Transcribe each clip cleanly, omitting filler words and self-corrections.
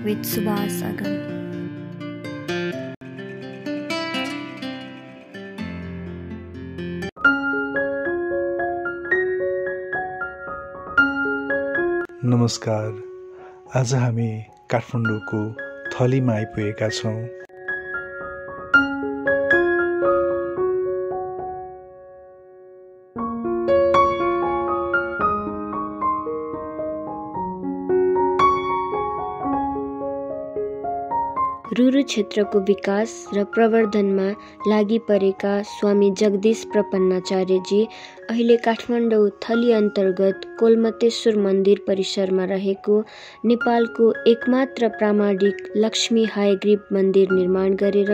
with Subhas Agam. नमस्कार। आज हामी काठमाडौँको थलीमा आइपुगेका छौँ। रुरु क्षेत्रको विकास र प्रवर्धनमा लागि परेका स्वामी जगदीश प्रपन्नाचार्यजी अहिले काठमाडौँ थली अन्तर्गत कोलमतेश्वर मन्दिर परिसरमा रहेको नेपालको एकमात्र प्रामाणिक लक्ष्मी हयग्रीव मन्दिर निर्माण गरेर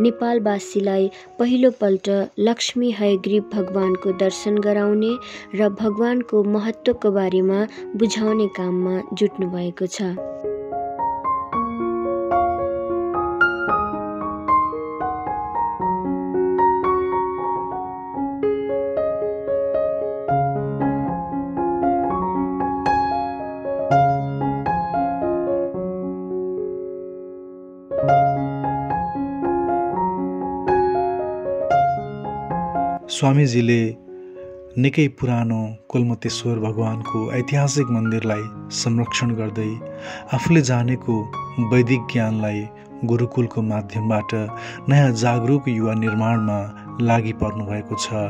नेपालवासीलाई पहिलोपल्ट लक्ष्मी हयग्रीव भगवानको दर्शन गराउने र भगवानको महत्त्वको बारेमा बुझाउने काममा जुट्नु भएको छ। स्वामीजीले निकै पुरानो कोलमतेश्वर भगवानको ऐतिहासिक मन्दिरलाई संरक्षण गर्दै आफूले जानेको वैदिक ज्ञानलाई गुरुकुलको माध्यमबाट नयाँ जागरुक युवा निर्माणमा लागि पर्नु भएको छ।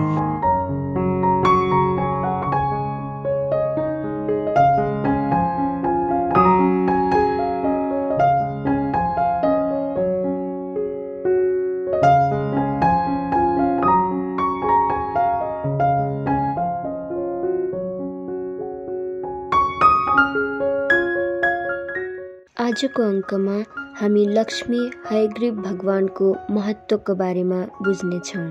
आजको अङ्कमा हामी लक्ष्मी हयग्रीव भगवानको महत्त्वको बारेमा बुझ्नेछौँ।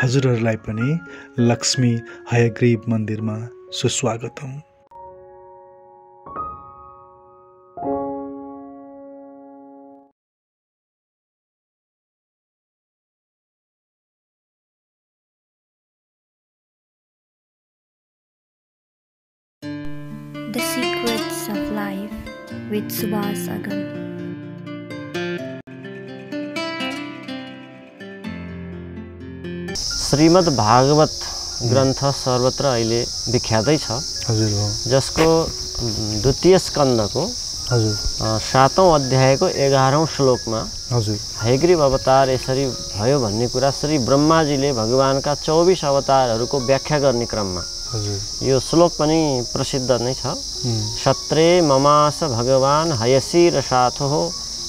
हजुरहरूलाई पनि लक्ष्मी हयग्रीव मन्दिरमा सुस्वागतम। The Secrets of Life with Subhas Agam. Shrimad Bhagwat ग्रन्थ सर्वत्र अहिले विख्यातै छ। हजुर हो। जसको द्वितीय स्कन्धको 7औं अध्यायको 11औं श्लोकमा हजुर हयग्रीव अवतार यसरी भयो भन्ने कुरा श्री ब्रह्माजीले भगवानका 24 अवतारहरूको व्याख्या गर्ने क्रममा यो श्लोक पनि प्रसिद्ध नै छ। सत्रे ममास भगवान हयसी रसाथो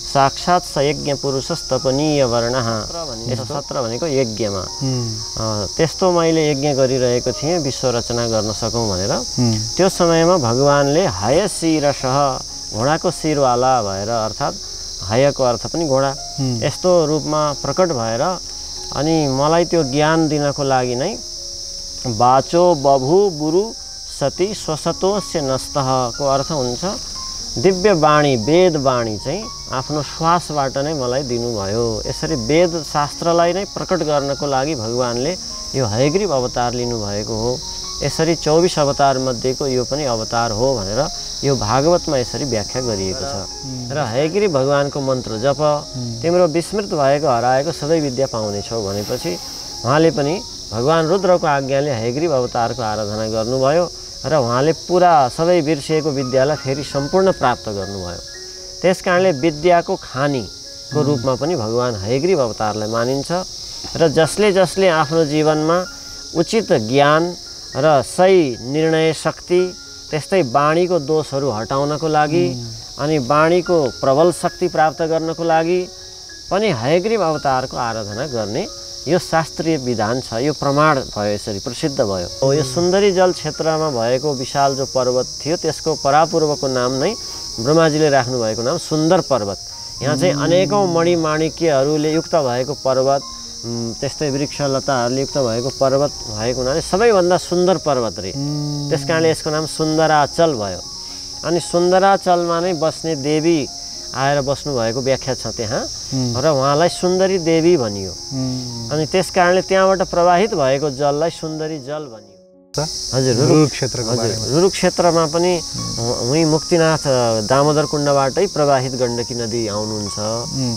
साक्षात् सयज्ञ पुरुषस्तपनीय वर्णः। सत्र भनेको यज्ञमा त्यस्तो मैले यज्ञ गरिरहेको थिएँ विश्व रचना गर्न सकौँ भनेर। त्यो समयमा भगवानले हयशिरसः घोडाको शिरवाला भएर अर्थात् हयको अर्थ पनि घोडा यस्तो रूपमा प्रकट भएर अनि मलाई त्यो ज्ञान दिनको लागि नै बाचो बभु बुरु सती स्वसतोस्य नस्तहको अर्थ हुन्छ दिव्य वाणी वेद वाणी चाहिँ आफ्नो श्वासबाट नै मलाई दिनुभयो। यसरी वेद शास्त्रलाई नै प्रकट गर्नको लागि भगवानले यो हयग्रीव अवतार लिनुभएको हो। यसरी 24 अवतार मध्येको यो पनि अवतार हो भनेर यो भागवतमा यसरी व्याख्या गरिएको छ। र हयग्रीव भगवानको मन्त्र जप तिम्रो विस्मृत भएको हराएको सबै विद्या पाउनेछौ भनेपछि उहाँले पनि भगवान रुद्रको आज्ञाले हयग्रीव अवतारको आराधना गर्नुभयो र उहाँले पुरा सबै बिर्सिएको विद्यालाई फेरि सम्पूर्ण प्राप्त गर्नुभयो। त्यसकारणले विद्याको खानीको रूपमा पनि भगवान हयग्रीव अवतारलाई मानिन्छ र जसले जसले आफ्नो जीवनमा उचित ज्ञान र सही निर्णय शक्ति, त्यस्तै वाणीको दोषहरू हटाउनको लागि अनि वाणीको प्रबल शक्ति प्राप्त गर्नको लागि पनि हयग्रीव अवतारको आराधना गर्ने यो शास्त्रीय विधान छ। यो प्रमाण भयो, यसरी प्रसिद्ध भयो। यो सुन्दरी जल क्षेत्रमा भएको विशाल जो पर्वत थियो त्यसको परापूर्वको नाम नै ब्रह्माजीले राख्नु भएको नाम सुन्दर पर्वत। यहाँ चाहिँ अनेकौं मणिमाणिक्यहरूले युक्त भएको पर्वत, त्यस्तै वृक्षलताहरूले युक्त भएको पर्वत भएको हुनाले सबैभन्दा सुन्दर पर्वत रे। त्यसकारणले यसको नाम सुन्दराचल भयो। अनि सुन्दराचलमा नै बस्ने देवी आएर बस्नु भएको व्याख्या छ त्यहाँ, र उहाँलाई सुन्दरी देवी भनियो। अनि त्यसकारणले त्यहाँबाट प्रवाहित भएको जललाई सुन्दरी जल भनियो। हजुर, रुरु क्षेत्रमा पनि उही मुक्तिनाथ दामोदर कुण्डबाटै प्रवाहित गण्डकी नदी आउनुहुन्छ,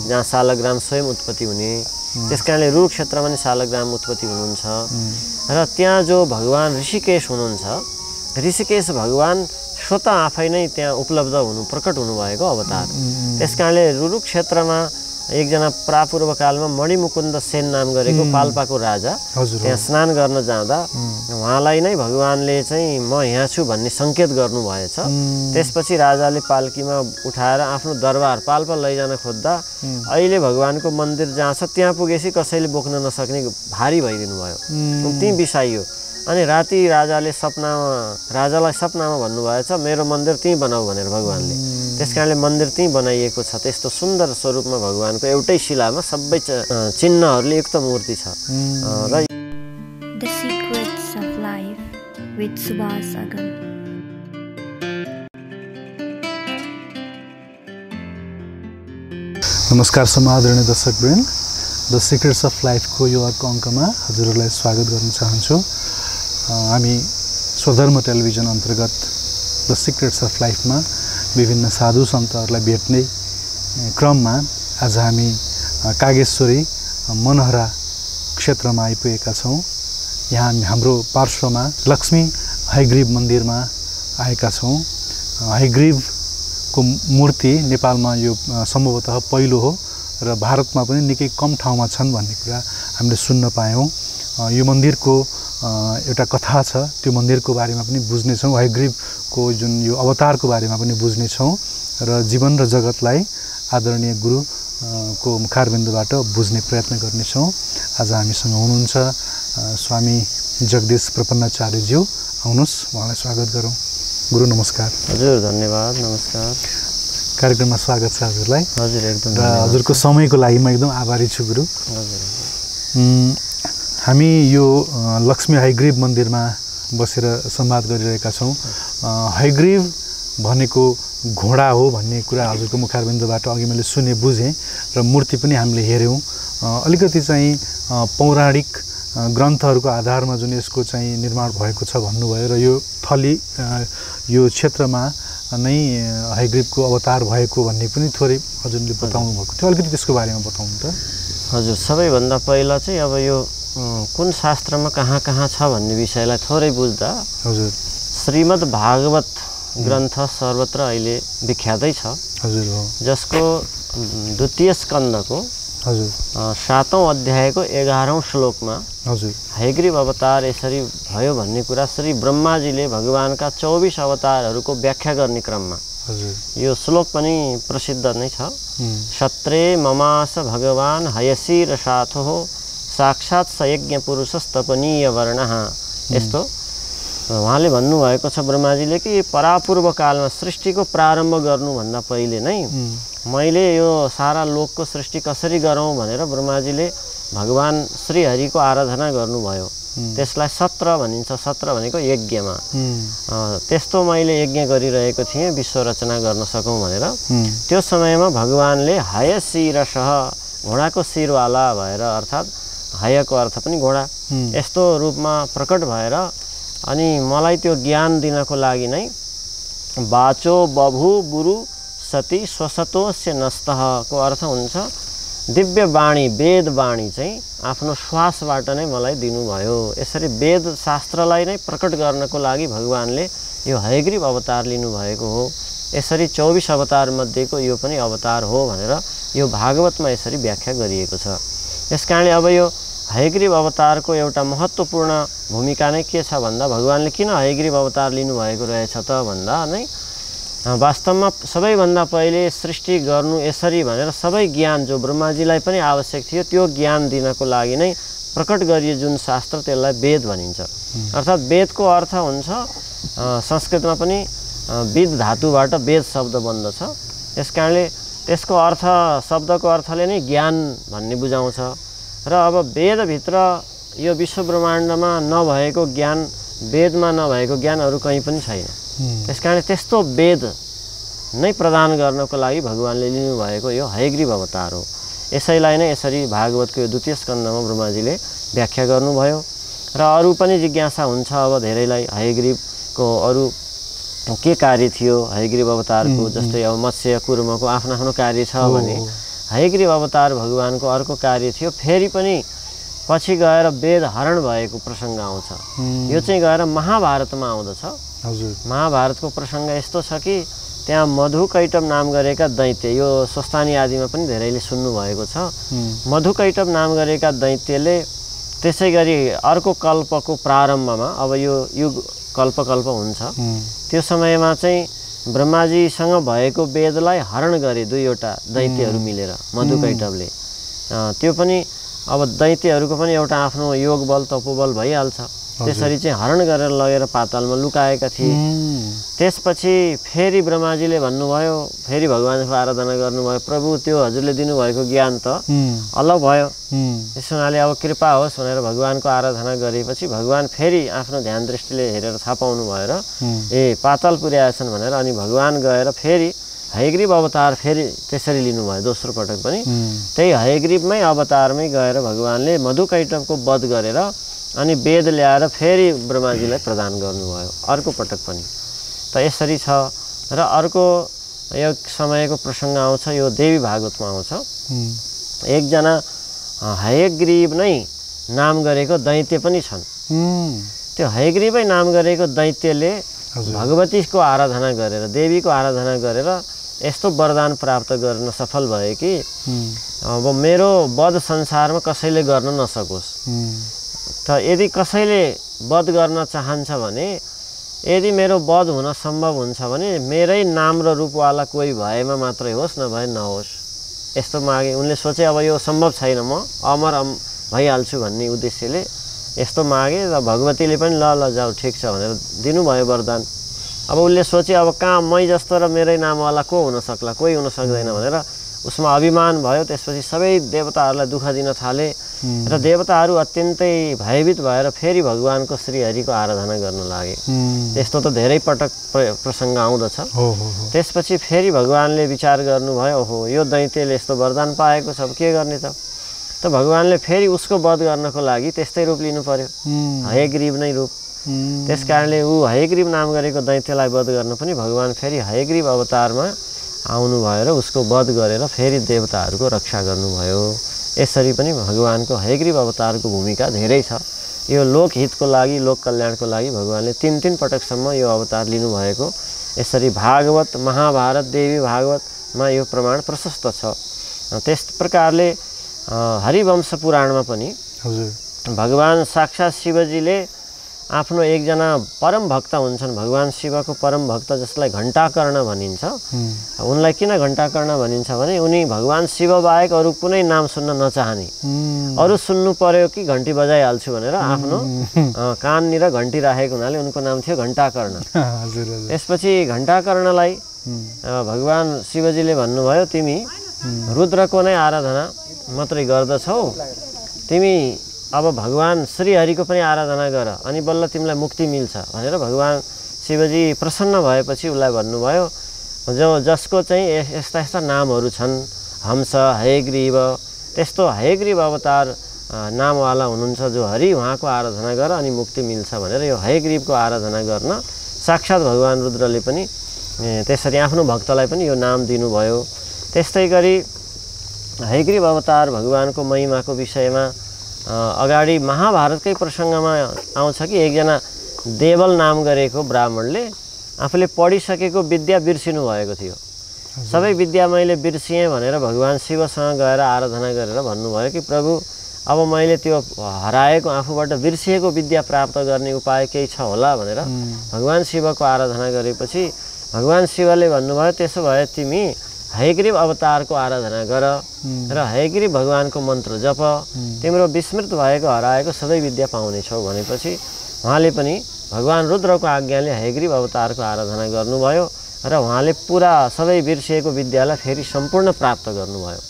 जहाँ शालग्राम स्वयं उत्पत्ति हुने। त्यसकारणले रुरु क्षेत्रमा पनि शालग्राम उत्पत्ति हुनुहुन्छ। र त्यहाँ जो भगवान ऋषिकेश हुनुहुन्छ, ऋषिकेश भगवान स्वतः आफै नै त्यहाँ उपलब्ध हुनु, प्रकट हुनुभएको अवतार। त्यसकारणले रुरु क्षेत्रमा एकजना प्रापूर्व कालमा मणिमुकुन्द सेन नाम गरेको पाल्पाको राजा त्यहाँ स्नान गर्न जाँदा उहाँलाई नै भगवानले चाहिँ म यहाँ छु भन्ने सङ्केत गर्नुभएछ। त्यसपछि राजाले पाल्कीमा उठाएर आफ्नो दरबार पाल्पा लैजान खोज्दा अहिले भगवानको मन्दिर जहाँ छ त्यहाँ पुगेपछि कसैले बोक्न नसक्ने भारी भइदिनु भयो। त्यहीँ बिसाइयो। अनि राति राजालाई सपनामा भन्नुभएछ मेरो मन्दिर त्यहीँ बनाऊ भनेर भगवानले। त्यसकारणले मन्दिर त्यहीँ बनाइएको छ। त्यस्तो सुन्दर स्वरूपमा भगवानको एउटै शिलामा सबै चिन्हहरूले युक्त मूर्ति छ। र The Secrets of Life with Subhash अगम। नमस्कार समादरणीय दर्शकवृन्द, द सिक्रेट्स अफ लाइफको यो अर्को अङ्कमा हजुरहरूलाई स्वागत गर्न चाहन्छु। हामी स्वधर्म टेलिभिजन अन्तर्गत द सिक्रेट्स अफ लाइफमा विभिन्न साधु सन्तहरूलाई भेट्ने क्रममा आज हामी कागेश्वरी मनहरा क्षेत्रमा आइपुगेका छौँ। यहाँ हाम्रो पार्श्वमा लक्ष्मी हयग्रीव मन्दिरमा आएका छौँ। हयग्रीवको मूर्ति नेपालमा यो सम्भवतः पहिलो हो र भारतमा पनि निकै कम ठाउँमा छन् भन्ने कुरा हामीले सुन्न पायौँ। यो मन्दिरको एउटा कथा छ, त्यो मन्दिरको बारेमा पनि बुझ्नेछौँ। हयग्रीवको जुन यो अवतारको बारेमा पनि बुझ्नेछौँ र जीवन र जगतलाई आदरणीय गुरुको मुखारबिन्दबाट बुझ्ने प्रयत्न गर्नेछौँ। आज हामीसँग हुनुहुन्छ स्वामी जगदीश प्रपन्नाचार्यज्यू। आउनुहोस्, उहाँलाई स्वागत गरौँ। गुरु नमस्कार। हजुर, धन्यवाद। नमस्कार। कार्यक्रममा स्वागत छ हजुरलाई। हजुर, एकदम। र हजुरको समयको लागि म एकदम आभारी छु गुरु। हजुर। हामी यो लक्ष्मी हयग्रीव मन्दिरमा बसेर संवाद गरिरहेका छौँ। हयग्रीव भनेको घोडा हो भन्ने कुरा हजुरको मुखारबिन्दबाट अघि मैले सुने, बुझेँ र मूर्ति पनि हामीले हेऱ्यौँ। अलिकति चाहिँ पौराणिक ग्रन्थहरूको आधारमा जुन यसको चाहिँ निर्माण भएको छ भन्नुभयो र यो थली यो क्षेत्रमा नै हयग्रीवको अवतार भएको भन्ने पनि थोरै हजुरले बताउनु भएको थियो। अलिकति त्यसको बारेमा बताउनु त। हजुर, सबैभन्दा पहिला चाहिँ अब यो कुन शास्त्रमा कहाँ छ भन्ने विषयलाई थोरै बुझ्दा हजुर श्रीमद् भागवत ग्रन्थ सर्वत्र अहिले विख्यातै छ। हजुर हो। जसको द्वितीय स्कन्धको हजुर 7औं अध्यायको 11औं श्लोकमा हजुर हयग्रीव अवतार यसरी भयो भन्ने कुरा श्री ब्रह्माजीले भगवानका 24 अवतारहरूको व्याख्या गर्ने क्रममा यो श्लोक पनि प्रसिद्ध नै छ। क्षत्रे ममास भगवान हयसी र साथो साक्षात् सयज्ञ पुरुषस्तपनीय वर्णः। यस्तो उहाँले भन्नुभएको छ ब्रह्माजीले कि परापूर्व कालमा सृष्टिको प्रारम्भ गर्नुभन्दा पहिले नै मैले यो सारा लोकको सृष्टि कसरी गरौँ भनेर ब्रह्माजीले भगवान श्रीहरिको आराधना गर्नुभयो। त्यसलाई सत्र भनिन्छ। सत्र भनेको यज्ञमा। त्यस्तो मैले यज्ञ गरिरहेको थिएँ विश्व रचना गर्न सकौँ भनेर। त्यो समयमा भगवानले हय शिरसः घोडाको शिरवाला भएर, अर्थात् हयको अर्थ पनि घोडा, यस्तो रूपमा प्रकट भएर अनि मलाई त्यो ज्ञान दिनको लागि नै बाचो बभु बुरु सती स्वसतोस्य नस्तहको अर्थ हुन्छ दिव्य वाणी, वेद वाणी चाहिँ आफ्नो श्वासबाट नै मलाई दिनुभयो। यसरी वेद शास्त्रलाई नै प्रकट गर्नको लागि भगवानले यो हयग्रीव अवतार लिनुभएको हो। यसरी 24 अवतार मध्येको यो पनि अवतार हो भनेर यो भागवतमा यसरी व्याख्या गरिएको छ। त्यसकारणले अब यो हयग्रीव अवतारको एउटा महत्त्वपूर्ण भूमिका नै के छ भन्दा भगवानले किन हयग्रीव अवतार लिनुभएको रहेछ त भन्दा नै वास्तवमा सबैभन्दा पहिले सृष्टि गर्नु यसरी भनेर सबै ज्ञान जो ब्रह्माजीलाई पनि आवश्यक थियो त्यो ज्ञान दिनको लागि नै प्रकट गरियो जुन शास्त्र त्यसलाई वेद भनिन्छ। अर्थात् वेदको अर्थ हुन्छ संस्कृतमा पनि विद धातुबाट वेद शब्द बन्दछ। त्यसकारणले त्यसको अर्थ शब्दको अर्थले नै ज्ञान भन्ने बुझाउँछ र अब वेदभित्र यो विश्व ब्रह्माण्डमा नभएको ज्ञान वेदमा नभएको ज्ञान अरू कहीँ पनि छैन। त्यसकारण त्यस्तो वेद नै प्रदान गर्नको लागि भगवानले लिनुभएको यो हयग्रीव अवतार हो। यसैलाई नै यसरी भागवतको यो द्वितीय स्कन्धमा ब्रह्माजीले व्याख्या गर्नुभयो र अरू पनि जिज्ञासा हुन्छ अब धेरैलाई हयग्रीवको अरू के कार्य थियो हयग्रीव अवतारको। जस्तै अब मत्स्य कुर्मको आफ्नो आफ्नो कार्य छ भने हयग्रीव अवतार भगवानको अर्को कार्य थियो। फेरि पनि पछि गएर वेद हरण भएको प्रसङ्ग आउँछ। यो चाहिँ गएर महाभारतमा आउँदछ। महाभारतको प्रसङ्ग यस्तो छ कि त्यहाँ मधुकैटभ नाम गरेका दैत्य, यो स्वस्थानी आदिमा पनि धेरैले सुन्नुभएको छ। मधुकैटभ नाम गरेका दैत्यले त्यसै गरी अर्को कल्पको प्रारम्भमा अब यो युग कल्प हुन्छ त्यो समयमा चाहिँ ब्रह्माजीसँग भएको वेदलाई हरण गरे दुईवटा दैत्यहरू मिलेर मधुकैटभले। त्यो पनि अब दैत्यहरूको पनि एउटा आफ्नो योग बल तपोबल भइहाल्छ। त्यसरी चाहिँ हरण गरेर लगेर पातालमा लुकाएका थिए। त्यसपछि फेरि ब्रह्माजीले भन्नुभयो, फेरि भगवानको आराधना गर्नुभयो, प्रभु त्यो हजुरले दिनुभएको ज्ञान त अलग भयो, त्यस हुनाले अब कृपा होस् भनेर भगवानको आराधना गरेपछि भगवान फेरि आफ्नो ध्यान दृष्टिले हेरेर थाहा पाउनु भयो र पाताल पुर्याएछन् भनेर अनि भगवान गएर फेरि हयग्रीव अवतार फेरि त्यसरी लिनुभयो दोस्रो पटक पनि। त्यही हयग्रीवमै अवतारमै गएर भगवानले मधुकैटभको वध गरेर अनि वेद ल्याएर फेरि ब्रह्माजीलाई प्रदान गर्नुभयो अर्को पटक पनि। त यसरी छ र अर्को एक समयको प्रसङ्ग आउँछ, यो देवी भागवतमा आउँछ। एकजना हयग्रीव नै नाम गरेको दैत्य पनि छन्। त्यो हयग्रीवै नाम गरेको दैत्यले भगवतीको आराधना गरेर देवीको आराधना गरेर यस्तो वरदान प्राप्त गर्न सफल भयो कि अब मेरो वध संसारमा कसैले गर्न नसकोस्। त यदि कसैले वध गर्न चाहन्छ भने यदि मेरो वध हुन सम्भव हुन्छ भने मेरै नाम र रूपवाला कोही भएमा मात्रै होस्, नभए नहोस्। यस्तो मागे उनले सोचे अब यो सम्भव छैन, म अमर भइहाल्छु भन्ने उद्देश्यले यस्तो मागे र भगवतीले पनि ल जाऊ ठिक छ भनेर दिनुभयो वरदान। अब उसले सोचे अब कहाँ मै जस्तो र मेरै नामवाला को हुन सक्ला, कोही हुन सक्दैन भनेर उसमा अभिमान भयो। त्यसपछि सबै देवताहरूलाई दुःख दिन थाले र देवताहरू अत्यन्तै भयभीत भएर फेरि भगवानको श्रीहरिको आराधना गर्न लागे। त्यस्तो त धेरै पटक प्रसङ्ग आउँदछ। त्यसपछि फेरि भगवानले विचार गर्नुभयो, ओहो यो दैत्यले यस्तो वरदान पाएको छ, अब के गर्ने त भगवानले फेरि उसको वध गर्नको लागि त्यस्तै रूप लिनु पर्यो, हयग्रीव नै रूप। त्यस कारणले ऊ हयग्रीव नाम गरेको दैत्यलाई वध गर्न पनि भगवान फेरि हयग्रीव अवतारमा आउनुभयो र उसको वध गरेर फेरि देवताहरूको रक्षा गर्नुभयो। यसरी पनि भगवानको हयग्रीव अवतारको भूमिका धेरै छ। यो लोकहितको लागि लोक कल्याणको लागि भगवानले तीन पटकसम्म यो अवतार लिनुभएको यसरी भागवत महाभारत देवी भागवतमा यो प्रमाण प्रशस्त छ। त्यस प्रकारले हरिवंश पुराणमा पनि भगवान साक्षात् शिवजीले आफ्नो एकजना परम भक्त हुन्छन्, भगवान शिवको परम भक्त जसलाई घण्टाकर्ण भनिन्छ। उनलाई किन घण्टाकर्ण भनिन्छ भने उनी भगवान शिव बाहेक अरू कुनै नाम सुन्न नचाहने, अरू सुन्नु पर्यो कि घन्टी बजाइहाल्छु भनेर आफ्नो काननिर घन्टी राखेको हुनाले उनको नाम थियो घण्टाकर्ण। त्यसपछि घण्टाकर्णलाई भगवान शिवजीले भन्नुभयो, तिमी रुद्रको नै आराधना मात्रै गर्दछौ, तिमी अब भगवान श्रीहरिको पनि आराधना गर अनि बल्ल तिमीलाई मुक्ति मिल्छ भनेर भगवान शिवजी प्रसन्न भएपछि उसलाई भन्नुभयो, जसको चाहिँ यस्ता यस्ता नामहरू छन्, हंस हयग्रीव, त्यस्तो हयग्रीव अवतार नामवाला हुनुहुन्छ जो हरि, उहाँको आराधना गर अनि मुक्ति मिल्छ भनेर यो हयग्रीवको आराधना गर्न साक्षात् भगवान रुद्रले पनि त्यसरी आफ्नो भक्तलाई पनि यो नाम दिनुभयो। त्यस्तै गरी हयग्रीव अवतार भगवानको महिमाको विषयमा अगाडि महाभारतकै प्रसङ्गमा आउँछ कि एकजना देवल नाम गरेको ब्राह्मणले आफूले पढिसकेको विद्या बिर्सिनु भएको थियो। सबै विद्या मैले बिर्सिएँ भनेर भगवान शिवसँग गएर आराधना गरेर भन्नुभयो कि प्रभु अब मैले त्यो हराएको आफूबाट बिर्सिएको विद्या प्राप्त गर्ने उपाय केही छ होला भनेर भगवान शिवको आराधना गरेपछि भगवान शिवले भन्नुभयो त्यसो भए तिमी हयग्रीव अवतारको आराधना गर र हयग्रीव भगवानको मन्त्र जप, तिम्रो विस्मृत भएको हराएको सबै विद्या पाउनेछौ भनेपछि उहाँले पनि भगवान रुद्रको आज्ञाले हयग्रीव अवतारको आराधना गर्नुभयो र उहाँले पुरा सबै बिर्सिएको विद्यालाई फेरि सम्पूर्ण प्राप्त गर्नुभयो।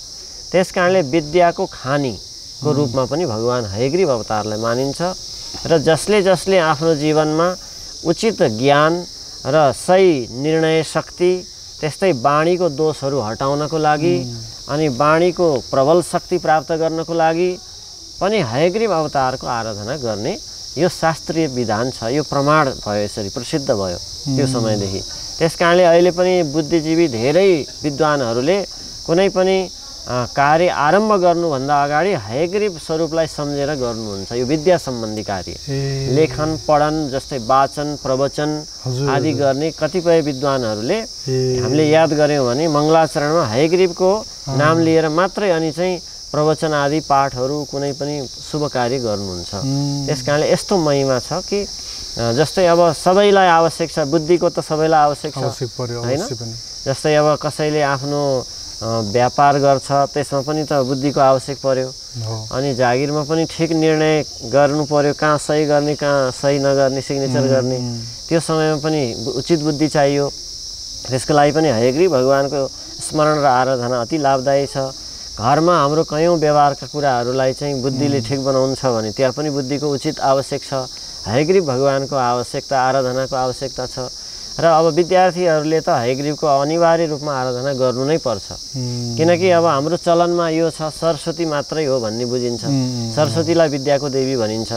त्यसकारणले विद्याको खानीको रूपमा पनि भगवान हयग्रीव अवतारलाई मानिन्छ र जसले जसले आफ्नो जीवनमा उचित ज्ञान र सही निर्णय शक्ति त्यस्तै बाणीको दोषहरू हटाउनको लागि अनि बाणीको प्रबल शक्ति प्राप्त गर्नको लागि पनि हयग्रीव अवतारको आराधना गर्ने यो शास्त्रीय विधान छ। यो प्रमाण भयो, यसरी प्रसिद्ध भयो त्यो समयदेखि। त्यसकारणले अहिले पनि बुद्धिजीवी धेरै विद्वानहरूले कुनै पनि कार्य आरम्भ गर्नुभन्दा अगाडि हयग्रीव स्वरूपलाई सम्झेर गर्नुहुन्छ। यो विद्या सम्बन्धी कार्य लेखन पढन जस्तै वाचन प्रवचन आदि गर्ने कतिपय विद्वानहरूले हामीले याद गर्यौँ भने मङ्गलाचरणमा हयग्रीवको नाम लिएर मात्रै अनि चाहिँ प्रवचन आदि पाठहरू कुनै पनि शुभ कार्य गर्नुहुन्छ। त्यसकारणले यस्तो महिमा छ कि जस्तै अब सबैलाई आवश्यक छ, बुद्धिको त सबैलाई आवश्यक छ हैन। जस्तै अब कसैले आफ्नो व्यापार गर्छ त्यसमा पनि त बुद्धिको आवश्यक पर्यो, अनि जागिरमा पनि ठिक निर्णय गर्नु पर्यो, कहाँ सही गर्ने कहाँ सही नगर्ने सिग्नेचर गर्ने, त्यो समयमा पनि उचित बुद्धि चाहियो। त्यसको लागि पनि हयग्रीव भगवानको स्मरण र आराधना अति लाभदायी छ। घरमा हाम्रो कयौँ व्यवहारका कुराहरूलाई चाहिँ बुद्धिले ठिक बनाउनु छ भने त्यहाँ पनि बुद्धिको उचित आवश्यक छ। हयग्रीव भगवानको आवश्यकता आराधनाको आवश्यकता छ र अब विद्यार्थीहरूले त हयग्रीवको अनिवार्य रूपमा आराधना गर्नु नै पर्छ। किनकि अब हाम्रो चलनमा यो छ सरस्वती मात्रै हो भन्ने बुझिन्छ, सरस्वतीलाई विद्याको देवी भनिन्छ।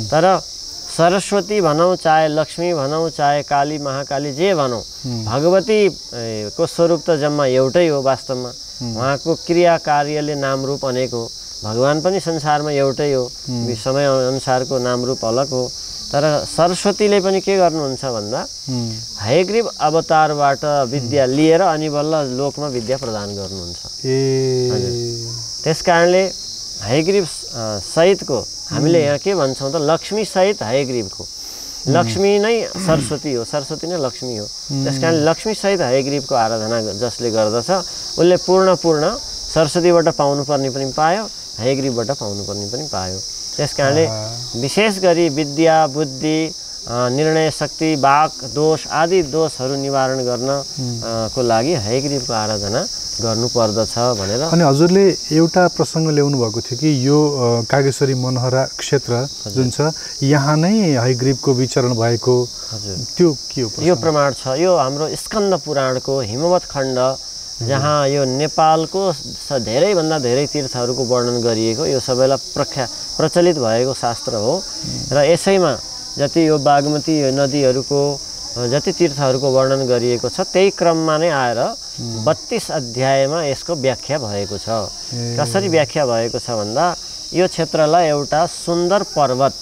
तर सरस्वती भनौँ चाहे लक्ष्मी भनौँ चाहे काली महाकाली जे भनौँ, भगवतीको स्वरूप त जम्मा एउटै हो। वास्तवमा उहाँको क्रिया कार्यले नाम रूप अनेक हो। भगवान पनि संसारमा एउटै हो, समय अनुसारको नाम रूप अलग हो। तर सरस्वतीले पनि के गर्नुहुन्छ भन्दा हयग्रीव अवतारबाट विद्या लिएर अनि बल्ल लोकमा विद्या प्रदान गर्नुहुन्छ। त्यसकारणले हयग्रीव सहितको हामीले यहाँ के भन्छौँ त लक्ष्मी सहित हयग्रीवको, लक्ष्मी नै सरस्वती हो, सरस्वती नै लक्ष्मी हो। त्यसकारण लक्ष्मी सहित हयग्रीवको आराधना जसले गर्दछ उसले पूर्ण सरस्वतीबाट पाउनुपर्ने पनि पायो, हयग्रीवबाट पाउनुपर्ने पनि पायो। त्यसकारणले विशेष गरी विद्या बुद्धि निर्णय शक्ति वाक दोष आदि दोषहरू निवारण गर्नको लागि हयग्रीवको आराधना गर्नुपर्दछ भनेर। अनि हजुरले एउटा प्रसङ्ग ल्याउनु भएको थियो कि यो कागेश्वरी मनोहरा क्षेत्र जुन छ यहाँ नै हयग्रीवको विचरण भएको, त्यो के हो? यो प्रमाण छ, यो हाम्रो स्कन्द पुराणको हिमवत खण्ड जहाँ यो नेपालको धेरैभन्दा धेरै तीर्थहरूको वर्णन गरिएको, यो सबैलाई प्रचलित भएको शास्त्र हो। र यसैमा जति यो बागमती नदीहरूको जति तीर्थहरूको वर्णन गरिएको छ त्यही क्रममा नै आएर 32 अध्यायमा यसको व्याख्या भएको छ। कसरी व्याख्या भएको छ भन्दा यो क्षेत्रलाई एउटा सुन्दर पर्वत,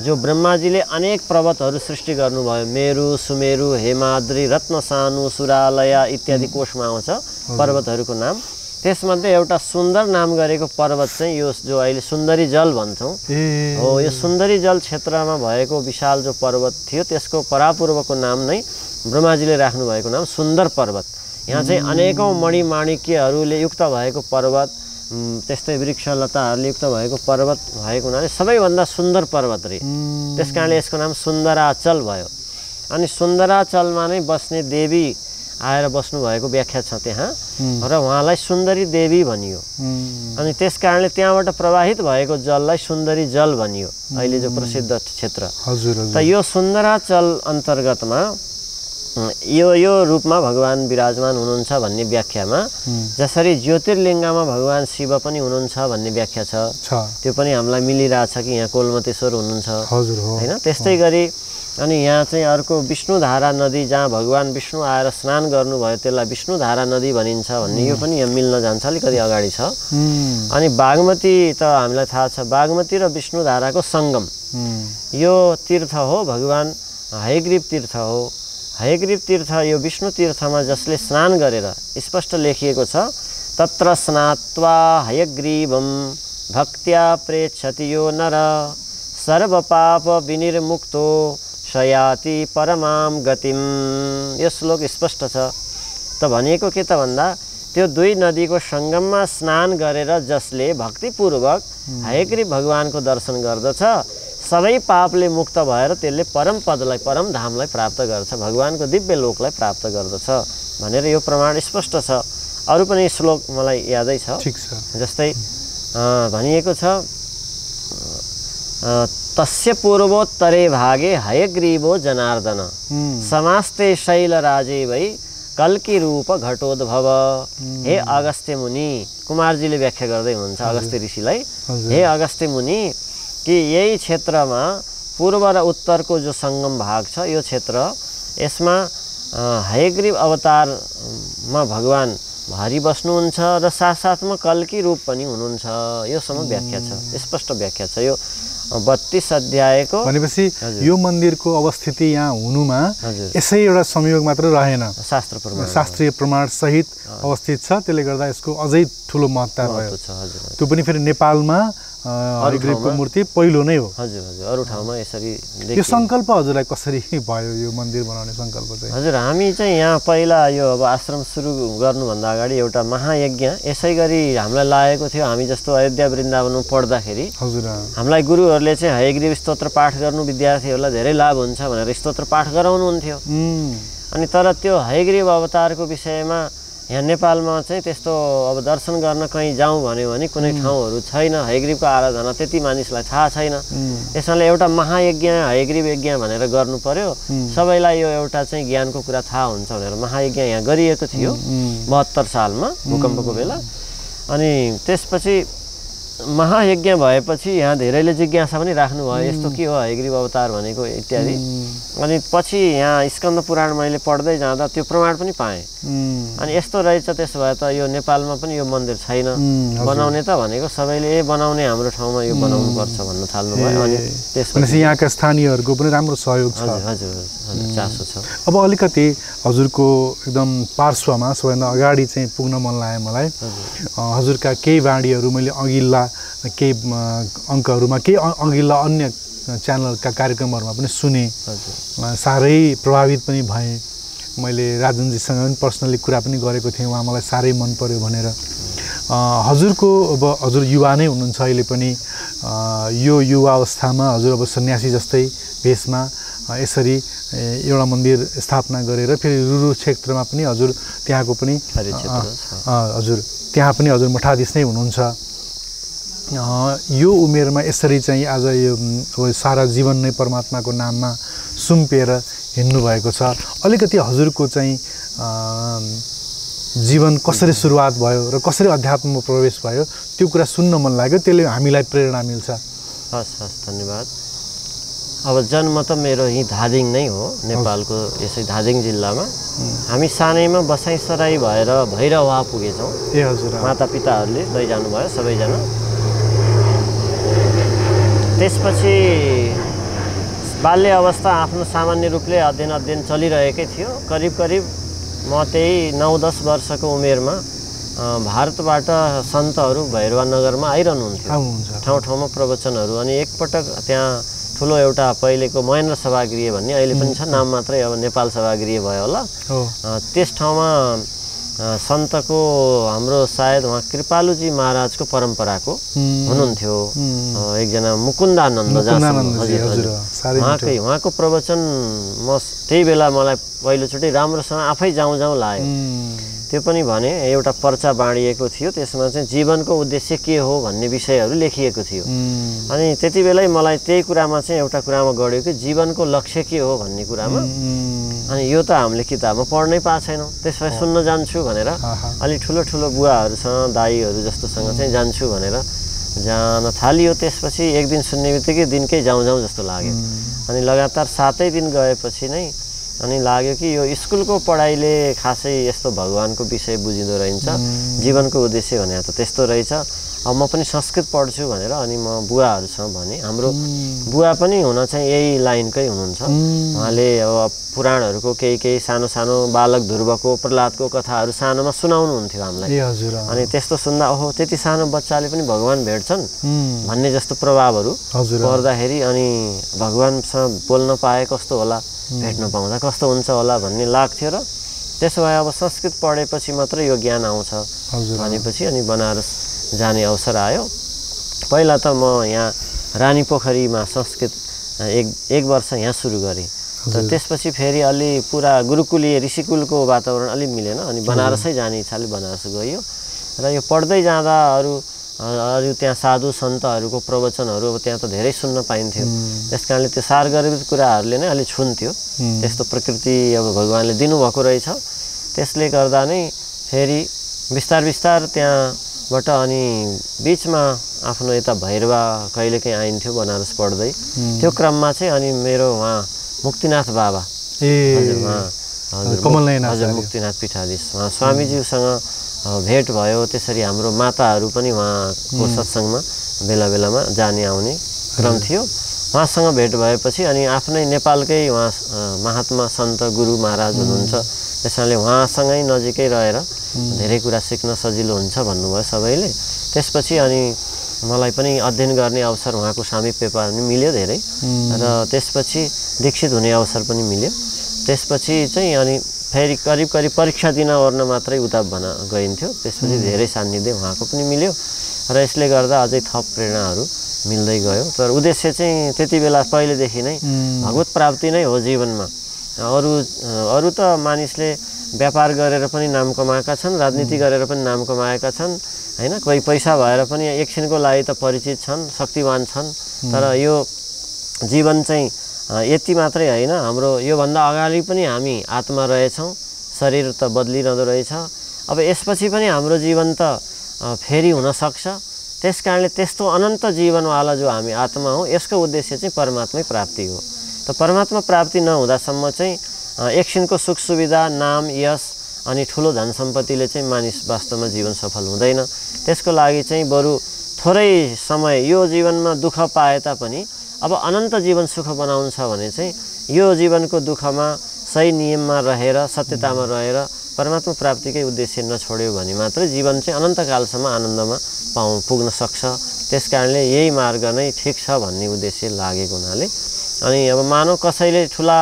जो ब्रह्माजीले अनेक पर्वतहरू सृष्टि गर्नुभयो, मेरु सुमेरु हेमाद्री रत्नसानु सुरालया इत्यादि कोशमा आउँछ पर्वतहरूको नाम। त्यसमध्ये एउटा सुन्दर नाम गरेको पर्वत चाहिँ यो जो अहिले सुन्दरी जल भन्छौँ हो, यो सुन्दरी जल क्षेत्रमा भएको विशाल जो पर्वत थियो त्यसको परापूर्वको नाम नै ब्रह्माजीले राख्नु भएको नाम सुन्दर पर्वत। यहाँ चाहिँ अनेकौँ मणिमाणिक्यहरूले युक्त भएको पर्वत, त्यस्तै वृक्षलताहरूले युक्त भएको पर्वत भएको हुनाले सबैभन्दा सुन्दर पर्वत रे। त्यसकारणले यसको नाम सुन्दराचल भयो। अनि सुन्दराचलमा नै बस्ने देवी आएर बस्नु भएको व्याख्या छ त्यहाँ, र उहाँलाई सुन्दरी देवी भनियो। अनि त्यसकारणले त्यहाँबाट प्रवाहित भएको जललाई सुन्दरी जल भनियो, अहिले जो प्रसिद्ध क्षेत्र। त यो सुन्दराचल अन्तर्गतमा यो रूपमा भगवान विराजमान हुनुहुन्छ भन्ने व्याख्यामा, जसरी ज्योतिर्लिङ्गमा भगवान शिव पनि हुनुहुन्छ भन्ने व्याख्या छ, त्यो पनि हामीलाई मिलिरहेछ कि यहाँ कोलमतेश्वर हुनुहुन्छ हैन। त्यस्तै गरी अनि यहाँ चाहिँ अर्को विष्णुधारा नदी जहाँ भगवान विष्णु आएर स्नान गर्नुभयो त्यसलाई विष्णुधारा नदी भनिन्छ भन्ने यो पनि यहाँ मिल्न जान्छ, अलिकति अगाडि छ। अनि बागमती त हामीलाई थाहा छ, बागमती र विष्णुधाराको सङ्गम यो तीर्थ हो, भगवान हयग्रीव तीर्थ हो। हयग्रीव तीर्थ यो विष्णु तीर्थमा जसले स्नान गरेर स्पष्ट लेखिएको छ, तत्र स्नात्वा हयग्रीवम भक्त्या प्रेक्षति यो नर सर्वपाप विनिर्मुक्तो सयाति परमाम गतिम। यो श्लोक स्पष्ट छ। त भनेको के त भन्दा त्यो दुई नदीको सङ्गममा स्नान गरेर जसले भक्तिपूर्वक हयग्रीव भगवानको दर्शन गर्दछ सबै पापले मुक्त भएर त्यसले परम पदलाई परम धामलाई प्राप्त गर्छ, भगवानको दिव्य लोकलाई प्राप्त गर्दछ भनेर यो प्रमाण स्पष्ट छ। अरू पनि श्लोक मलाई यादै छ। ठीक छ। जस्तै भनिएको छ तस्य पूर्वोत्तरे भागे हयग्रीवो जनार्दन समास्ते शैलराजे वै कल्की रूप घटोद्भव। हे अगस्त्य मुनि, कुमारजीले व्याख्या गर्दै हुनुहुन्छ अगस्त्य ऋषिलाई, हे अगस्त्य मुनि कि यही क्षेत्रमा पूर्व र उत्तरको जो सङ्गम भाग छ यो क्षेत्र, यसमा हयग्रीव अवतारमा भगवान भारी बस्नुहुन्छ र साथसाथमा कल्की रूप पनि हुनुहुन्छ। यो सम्म व्याख्या छ, स्पष्ट व्याख्या छ। यो 32 अध्यायको भनेपछि यो मन्दिरको अवस्थिति यहाँ हुनुमा यसै एउटा संयोग मात्र रहेन, शास्त्रीय प्रमाण सहित अवस्थित छ। त्यसले गर्दा यसको अझै ठुलो महत्त्व भयो। त्यो पनि फेरि नेपालमा हयग्रीवको मूर्ति पहिलो नै हो। हजुर हजुर, अरू ठाउँमा यसरी यो सङ्कल्प हजुरलाई कसरी भयो, यो मन्दिर बनाउने सङ्कल्प चाहिँ? हजुर, हामी चाहिँ यहाँ पहिला यो अब आश्रम सुरु गर्नुभन्दा अगाडि एउटा महायज्ञ यसै गरी हामीलाई लागेको थियो। हामी जस्तो अयोध्या वृन्दावनमा पढ्दाखेरि हजुर हामीलाई गुरुहरूले चाहिँ हयग्रीव स्तोत्र पाठ गर्नु विद्यार्थीहरूलाई धेरै लाभ हुन्छ भनेर स्तोत्र पाठ गराउनुहुन्थ्यो। अनि तर त्यो हयग्रीव अवतारको विषयमा यहाँ नेपालमा चाहिँ त्यस्तो अब दर्शन गर्न कहीँ जाउँ भन्यो भने कुनै ठाउँहरू छैन, हयग्रीवको आराधना त्यति मानिसलाई थाहा छैन। यसले एउटा महायज्ञ हयग्रीव यज्ञ भनेर गर्नु पर्यो, सबैलाई यो एउटा चाहिँ ज्ञानको कुरा थाहा हुन्छ भनेर महायज्ञ यहाँ गरिएको थियो 72 सालमा भूकम्पको बेला। अनि त्यसपछि महायज्ञ भएपछि यहाँ धेरैले जिज्ञासा पनि राख्नुभयो, यस्तो के हो हयग्रीव अवतार भनेको इत्यादि। अनि पछि यहाँ स्कन्द पुराण मैले पढ्दै जाँदा त्यो प्रमाण पनि पाएँ। अनि यस्तो रहेछ, त्यसो भए त यो नेपालमा पनि यो मन्दिर छैन, बनाउने त भनेको सबैले बनाउने हाम्रो ठाउँमा यो बनाउनु पर्छ भन्न थाल्नुभयो। अनि त्यसपछि यहाँका स्थानीयहरूको पनि राम्रो सहयोग छ। हजुर हजुर, चासो छ। अब अलिकति हजुरको एकदम पार्श्वमा सबैभन्दा अगाडि चाहिँ पुग्न मन लाग्यो मलाई। हजुरका केही बाणीहरू मैले अघिल्ला केही अङ्कहरूमा, केही अघिल्ला अन्य च्यानलका कार्यक्रमहरूमा पनि सुने, साह्रै प्रभावित पनि भएँ। मैले राजनजीसँग पनि पर्सनली कुरा पनि गरेको थिएँ, उहाँ मलाई साह्रै मन पर्यो भनेर। हजुरको अब हजुर युवा नै हुनुहुन्छ अहिले पनि, यो युवा अवस्थामा हजुर अब सन्यासी जस्तै भेषमा यसरी एउटा मन्दिर स्थापना गरेर फेरि रुरु क्षेत्रमा पनि हजुर त्यहाँको पनि हजुर त्यहाँ पनि हजुर मठाधीश नै हुनुहुन्छ। यो उमेरमा यसरी चाहिँ आज यो सारा जीवन नै परमात्माको नाममा सुम्पिएर हिँड्नु भएको छ। अलिकति हजुरको चाहिँ जीवन कसरी सुरुवात भयो र कसरी अध्यात्ममा प्रवेश भयो त्यो कुरा सुन्न मन लाग्यो, त्यसले हामीलाई प्रेरणा मिल्छ। हस् हस्, धन्यवाद। अब जन्म त मेरो यहीँ धादिङ नै हो, नेपालको यसै धादिङ जिल्लामा। हामी सानैमा बसाइसराई भएर भैरवा पुगेछौँ। ए हजुर, मातापिताहरूले लैजानु भयो सबैजना। त्यसपछि बाल्य अवस्था आफ्नो सामान्य रूपले अध्ययन चलिरहेकै थियो। करिब करिब म त्यही 9-10 वर्षको उमेरमा भारतबाट सन्तहरू भैरवा नगरमा आइरहनुहुन्थ्यो, ठाउँ ठाउँमा प्रवचनहरू। अनि एकपटक त्यहाँ ठुलो एउटा पहिलेको महेन्द्र सभागृह भन्ने अहिले पनि छ, नाम मात्रै अब नेपाल सभागृह भयो होला। त्यस ठाउँमा सन्तको हाम्रो सायद उहाँ कृपालुजी महाराजको परम्पराको हुनुहुन्थ्यो एकजना मुकुन्दानन्द उहाँको प्रवचन। म त्यही बेला मलाई पहिलोचोटि राम्रोसँग आफै जाउँ लाग्यो। त्यो पनि भने एउटा पर्चा बाँडिएको थियो, त्यसमा चाहिँ जीवनको उद्देश्य के हो भन्ने विषयहरू लेखिएको थियो। अनि त्यति बेलै मलाई त्यही कुरामा चाहिँ एउटा कुरामा गढ्यो कि जीवनको लक्ष्य के हो भन्ने कुरामा। अनि यो त हामीले किताबमा पढ्नै पाएको छैनौँ, त्यसलाई सुन्न जान्छु भनेर अलि ठुलो ठुलो बुवाहरूसँग दाईहरू जस्तोसँग चाहिँ जान्छु भनेर जान थालियो। त्यसपछि एक दिन सुन्ने बित्तिकै दिनकै जाउँ जस्तो लाग्यो। अनि लगातार 7 दिन गएपछि नै अनि लाग्यो कि यो स्कुलको पढाइले खासै यस्तो भगवानको विषय बुझिँदो रहेछ, जीवनको उद्देश्य भने त त्यस्तो रहेछ। अब म पनि संस्कृत पढ्छु भनेर अनि म बुवाहरूसँग भने। हाम्रो बुवा पनि हुन चाहिँ यही लाइनकै हुनुहुन्छ। उहाँले अब पुराणहरूको केही सानो सानो बालक ध्रुवको प्रहलादको कथाहरू सानोमा सुनाउनुहुन्थ्यो हामीलाई। अनि त्यस्तो सुन्दा ओहो त्यति सानो बच्चाले पनि भगवान भेट्छन् भन्ने जस्तो प्रभावहरू पर्दाखेरि अनि भगवानसँग बोल्न पाए कस्तो होला, भेट्न पाउँदा कस्तो हुन्छ होला भन्ने लाग्थ्यो। र त्यसो भए अब संस्कृत पढेपछि मात्र यो ज्ञान आउँछ भनेपछि अनि बनारस जाने अवसर आयो। पहिला त म यहाँ रानी पोखरीमा संस्कृत एक वर्ष यहाँ सुरु गरेँ। र त्यसपछि फेरि अलि पुरा गुरुकुलीय ऋषिकुलको वातावरण अलि मिलेन अनि बनारसै जाने इच्छाले बनारस गयो। र यो पढ्दै जाँदा अरू त्यहाँ साधु सन्तहरूको प्रवचनहरू अब त्यहाँ त धेरै सुन्न पाइन्थ्यो। त्यस कारणले त्यो सारगर्भित कुराहरूले नै अलि छुन्थ्यो। त्यस्तो प्रकृति अब भगवानले दिनुभएको रहेछ। त्यसले गर्दा नै फेरि बिस्तार त्यहाँबाट अनि बिचमा आफ्नो यता भैरवा कहिलेकाहीँ आइन्थ्यो बनारस पढ्दै। त्यो क्रममा चाहिँ अनि मेरो उहाँ मुक्तिनाथ बाबा हजुर मुक्तिनाथ पीठाधीश उहाँ स्वामीज्यूसँग भेट भयो। त्यसरी हाम्रो माताहरू पनि उहाँको सत्सङ्गमा बेला बेलामा जाने आउने क्रम थियो। उहाँसँग भेट भएपछि अनि आफ्नै नेपालकै उहाँ महात्मा सन्त गुरु महाराज हुनुहुन्छ। त्यसैले उहाँसँगै नजिकै रहेर धेरै कुरा सिक्न सजिलो हुन्छ भन्नुभयो सबैले। त्यसपछि अनि मलाई पनि अध्ययन गर्ने अवसर उहाँको सामिप्य पनि मिल्यो धेरै। र त्यसपछि दीक्षित हुने अवसर पनि मिल्यो। त्यसपछि चाहिँ अनि फेरि करिब परीक्षा दिन ओर्न मात्रै उता गइन्थ्यो। त्यसपछि धेरै सान्निध्य उहाँको पनि मिल्यो र यसले गर्दा अझै थप प्रेरणाहरू मिल्दै गयो। तर उद्देश्य चाहिँ त्यति बेला पहिलेदेखि नै भगवत प्राप्ति नै हो जीवनमा। अरू त मानिसले व्यापार गरेर पनि नाम कमाएका छन्, राजनीति गरेर पनि नाम कमाएका छन् हैन। कोही पैसा भएर पनि एकछिनको लागि त परिचित छन्, शक्तिवान छन्। तर यो जीवन चाहिँ यति मात्रै होइन, हाम्रो योभन्दा अगाडि पनि हामी आत्मा रहेछौँ, शरीर त बदलिरहँदो रहेछ। अब यसपछि पनि हाम्रो जीवन त फेरि हुनसक्छ। त्यस कारणले त्यस्तो अनन्त जीवनवाला जो हामी आत्मा हौँ यसको उद्देश्य चाहिँ परमात्मै प्राप्ति हो। त परमात्मा प्राप्ति नहुँदासम्म चाहिँ एकछिनको सुख सुविधा, नाम, यश अनि ठुलो धन सम्पत्तिले चाहिँ मानिस वास्तवमा जीवन सफल हुँदैन। त्यसको लागि चाहिँ बरु थोरै समय यो जीवनमा दुःख पाए तापनि अब अनन्त जीवन सुख बनाउनु छ भने चाहिँ यो जीवनको दुःखमा सही नियममा रहेर सत्यतामा रहेर परमात्मा प्राप्तिकै उद्देश्य नछोड्यो भने मात्रै जीवन चाहिँ अनन्तकालसम्म आनन्दमा पुग्न सक्छ। त्यस कारणले यही मार्ग नै ठिक छ भन्ने उद्देश्य लागेको हुनाले अनि अब मानव कसैले ठुला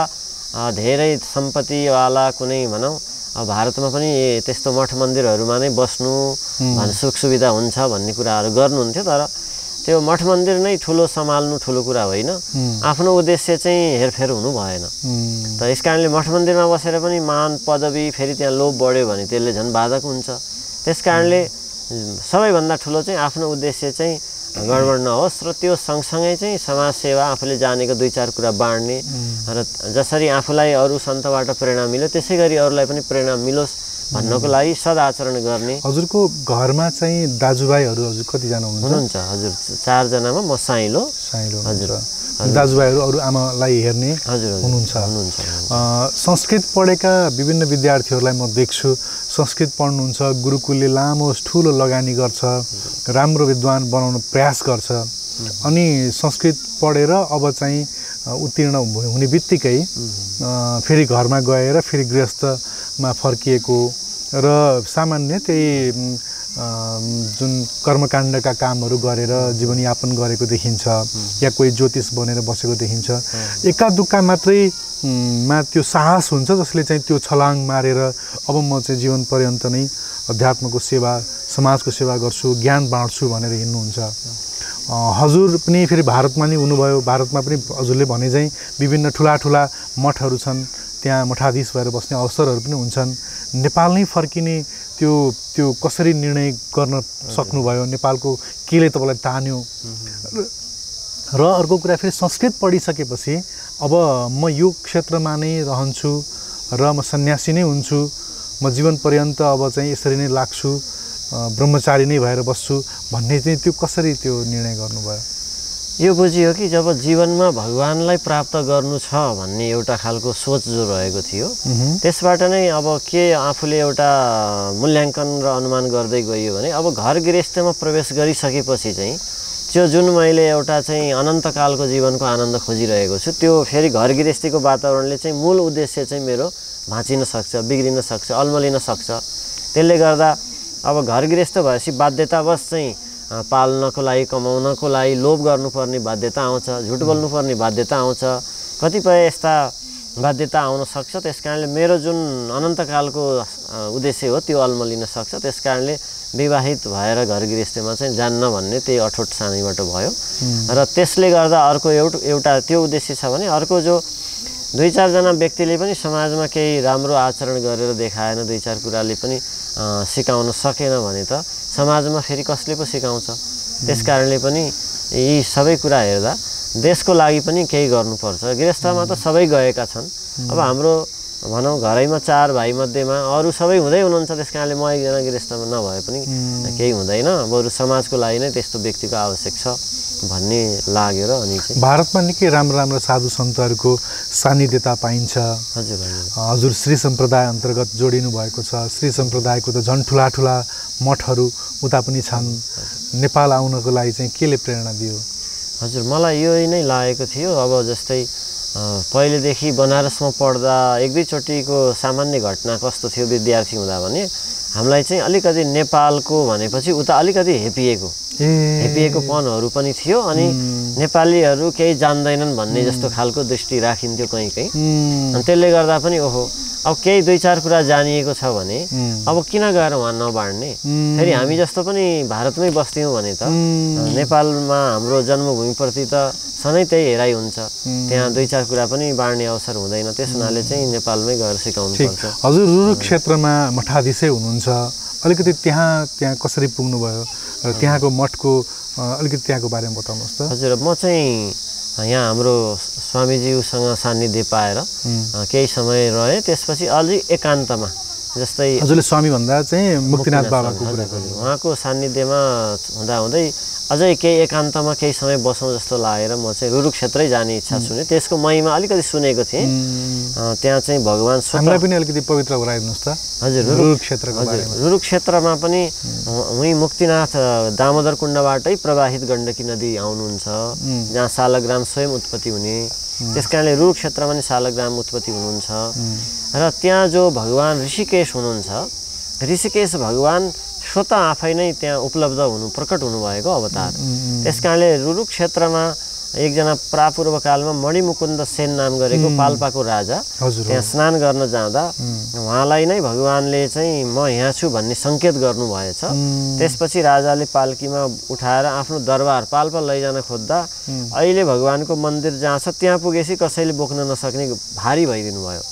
धेरै सम्पत्तिवाला कुनै भनौँ भारतमा पनि त्यस्तो मठ मन्दिरहरूमा नै बस्नु सुख सुविधा हुन्छ भन्ने कुराहरू गर्नुहुन्थ्यो। तर त्यो मठ मन्दिर नै ठुलो सम्हाल्नु ठुलो कुरा होइन, आफ्नो उद्देश्य चाहिँ हेरफेर हुनु भएन। त यस कारणले मठ मन्दिरमा बसेर पनि मान पदवी फेरि त्यहाँ लोभ बढ्यो भने त्यसले झन् बाधक हुन्छ। त्यस कारणले सबैभन्दा ठुलो चाहिँ आफ्नो उद्देश्य चाहिँ गडबड नहोस् र त्यो सँगसँगै चाहिँ समाजसेवा आफूले जानेको दुई चार कुरा बाँड्ने र जसरी आफूलाई अरू सन्तबाट प्रेरणा मिल्यो त्यसै गरी अरूलाई पनि प्रेरणा मिलोस् भन्नको लागि सदाचरण गर्ने। हजुरको घरमा चाहिँ दाजुभाइहरू हजुर कतिजना हुनुहुन्छ? हजुर 4 जनामा म साइलो हजुर। दाजुभाइहरू अरू आमालाई हेर्ने हुनुहुन्छ। संस्कृत पढेका विभिन्न विद्यार्थीहरूलाई म देख्छु संस्कृत पढ्नुहुन्छ, गुरुकुलले लामो ठुलो लगानी गर्छ, राम्रो विद्वान बनाउन प्रयास गर्छ। अनि संस्कृत पढेर अब चाहिँ उत्तीर्ण हुने बित्तिकै फेरि घरमा गएर फेरि गृहस्थमा फर्किएको र सामान्य त्यही जुन कर्मकाण्डका कामहरू गरेर जीवनयापन गरेको देखिन्छ या कोही ज्योतिष बनेर बसेको देखिन्छ। एका दुक्का मात्रै मा त्यो साहस हुन्छ जसले चाहिँ त्यो छलाङ मारेर अब म चाहिँ जीवन पर्यन्त नै अध्यात्मको सेवा, समाजको सेवा गर्छु, ज्ञान बाँड्छु भनेर हिँड्नुहुन्छ। हजुर पनि फेरि भारतमा नै हुनुभयो। भारतमा पनि हजुरले भने चाहिँ विभिन्न ठुला ठुला मठहरू छन्, त्यहाँ मठाधीश भएर बस्ने अवसरहरू पनि हुन्छन्। नेपाल नै फर्किने त्यो कसरी निर्णय गर्न सक्नुभयो? नेपालको केले तपाईँलाई तान्यो? र अर्को कुरा फेरि संस्कृत पढिसकेपछि अब म यो क्षेत्रमा नै रहन्छु र म सन्यासी नै हुन्छु, म जीवन पर्यन्त अब चाहिँ यसरी नै लाग्छु, ब्रह्मचारी नै भएर बस्छु भन्ने चाहिँ त्यो कसरी त्यो निर्णय गर्नुभयो? यो बुझियो कि जब जीवनमा भगवानलाई प्राप्त गर्नु छ भन्ने एउटा खालको सोच जो रहेको थियो, त्यसबाट नै अब के आफूले एउटा मूल्याङ्कन र अनुमान गर्दै गइयो भने अब घर गृहस्थमा प्रवेश गरिसकेपछि चाहिँ त्यो जुन मैले एउटा चाहिँ अनन्तकालको जीवनको आनन्द खोजिरहेको छु, त्यो फेरि घर गृहस्थीको वातावरणले चाहिँ मूल उद्देश्य चाहिँ मेरो भाँचिन सक्छ, बिग्रिन सक्छ, अल्मलिन सक्छ। त्यसले गर्दा अब घर गृहस्थ भएपछि बाध्यतावश चाहिँ पाल्नको लागि, कमाउनको लागि लोभ गर्नुपर्ने बाध्यता आउँछ, झुट बोल्नुपर्ने बाध्यता आउँछ, कतिपय यस्ता बाध्यता आउन सक्छ। त्यस कारणले मेरो जुन अनन्तकालको उद्देश्य हो त्यो अल्मलिन सक्छ। त्यस कारणले विवाहित भएर घर गृहस्थीमा चाहिँ जान्न भन्ने त्यही अठोट सानैबाट भयो। र त्यसले गर्दा अर्को एउटा त्यो उद्देश्य छ भने अर्को जो 2-4 जना व्यक्तिले पनि समाजमा केही राम्रो आचरण गरेर देखाएन, 2-4 कुराले पनि सिकाउन सकेन भने त समाजमा फेरि कसले पो सिकाउँछ। त्यस कारणले पनि यी सबै कुरा हेर्दा देशको लागि पनि केही गर्नुपर्छ। गृहस्थमा त सबै गएका छन्। अब हाम्रो भनौँ घरैमा 4 भाइ मध्येमा अरू सबै हुँदै हुनुहुन्छ, त्यस कारणले म एकजना गृहस्थमा नभए पनि केही हुँदैन, बरु समाजको लागि नै त्यस्तो व्यक्तिको आवश्यक छ भन्ने लाग्यो। र अनि चाहिँ भारतमा निकै राम्रो साधु सन्तहरूको सान्निध्यता पाइन्छ। हजुर हजुर श्री सम्प्रदाय अन्तर्गत जोडिनु भएको छ। श्री सम्प्रदायको त झन् ठुला मठहरू उता पनि छन्। नेपाल आउनको लागि चाहिँ केले प्रेरणा दियो? हजुर मलाई यो नै लागेको थियो। अब जस्तै पहिलेदेखि बनारसमा पढ्दा 1-2 चोटिको सामान्य घटना कस्तो थियो विद्यार्थी हुँदा भने हामीलाई चाहिँ अलिकति नेपालको भनेपछि उता अलिकति हेपिएको पनहरू पनि थियो। अनि नेपालीहरू केही जान्दैनन् भन्ने जस्तो खालको दृष्टि राखिन्थ्यो कहीँ। अनि त्यसले गर्दा पनि ओहो अब केही 2-4 कुरा जानिएको छ भने अब किन गएर वहाँ नबाड्ने, फेरि हामी जस्तो पनि भारतमै बस्थ्यौँ भने त नेपालमा हाम्रो जन्मभूमिप्रति त सधैँ त्यही हेराइ हुन्छ, त्यहाँ 2-4 कुरा पनि बाँड्ने अवसर हुँदैन। त्यस हुनाले चाहिँ नेपालमै गएर सिकाउनु पर्छ। हजुर रुरु क्षेत्रमा मठाधीशै हुनुहुन्छ, अलिकति त्यहाँ कसरी पुग्नुभयो र त्यहाँको मठको अलिकति त्यहाँको बारेमा बताउनुहोस् त। हजुर म चाहिँ यहाँ हाम्रो स्वामीज्यूसँग सान्निध्य पाएर केही समय रहेँ। त्यसपछि अलि एकान्तमा, जस्तै हजुरले स्वामी भन्दा चाहिँ मुक्तिनाथ बाबाको कुरा गर्नु, उहाँको सान्निध्यमा हुँदाहुँदै अझै केही एकान्तमा केही समय बसौँ जस्तो लागेर म चाहिँ रुरु क्षेत्रै जाने इच्छा सुने। त्यसको महिमा अलिकति सुनेको थिएँ। त्यहाँ चाहिँ भगवान् हामीलाई पनि अलिकति पवित्र गराइदिनुहोस् त। हजुर रुरु क्षेत्रको बारेमा। रुरु क्षेत्रमा पनि उहीँ मुक्तिनाथ दामोदर कुण्डबाटै प्रवाहित गण्डकी नदी आउनुहुन्छ, जहाँ शालग्राम स्वयं उत्पत्ति हुने। त्यस कारणले रुरु क्षेत्रमा पनि शालग्राम उत्पत्ति हुनुहुन्छ। र त्यहाँ जो भगवान् ऋषिकेश हुनुहुन्छ, ऋषिकेश भगवान् स्वतः आफै नै त्यहाँ उपलब्ध प्रकट हुनुभएको अवतार। त्यस कारणले रुरु क्षेत्रमा एकजना प्रापूर्व कालमा मणिमुकुन्द सेन नाम गरेको पाल्पाको राजा त्यहाँ स्नान गर्न जाँदा उहाँलाई नै भगवानले चाहिँ म यहाँ छु भन्ने सङ्केत गर्नुभएछ। त्यसपछि राजाले पाल्कीमा उठाएर आफ्नो दरबार पाल्पा लैजान खोज्दा अहिले भगवानको मन्दिर जहाँ छ त्यहाँ पुगेपछि कसैले बोक्न नसक्ने भारी भइदिनु भयो।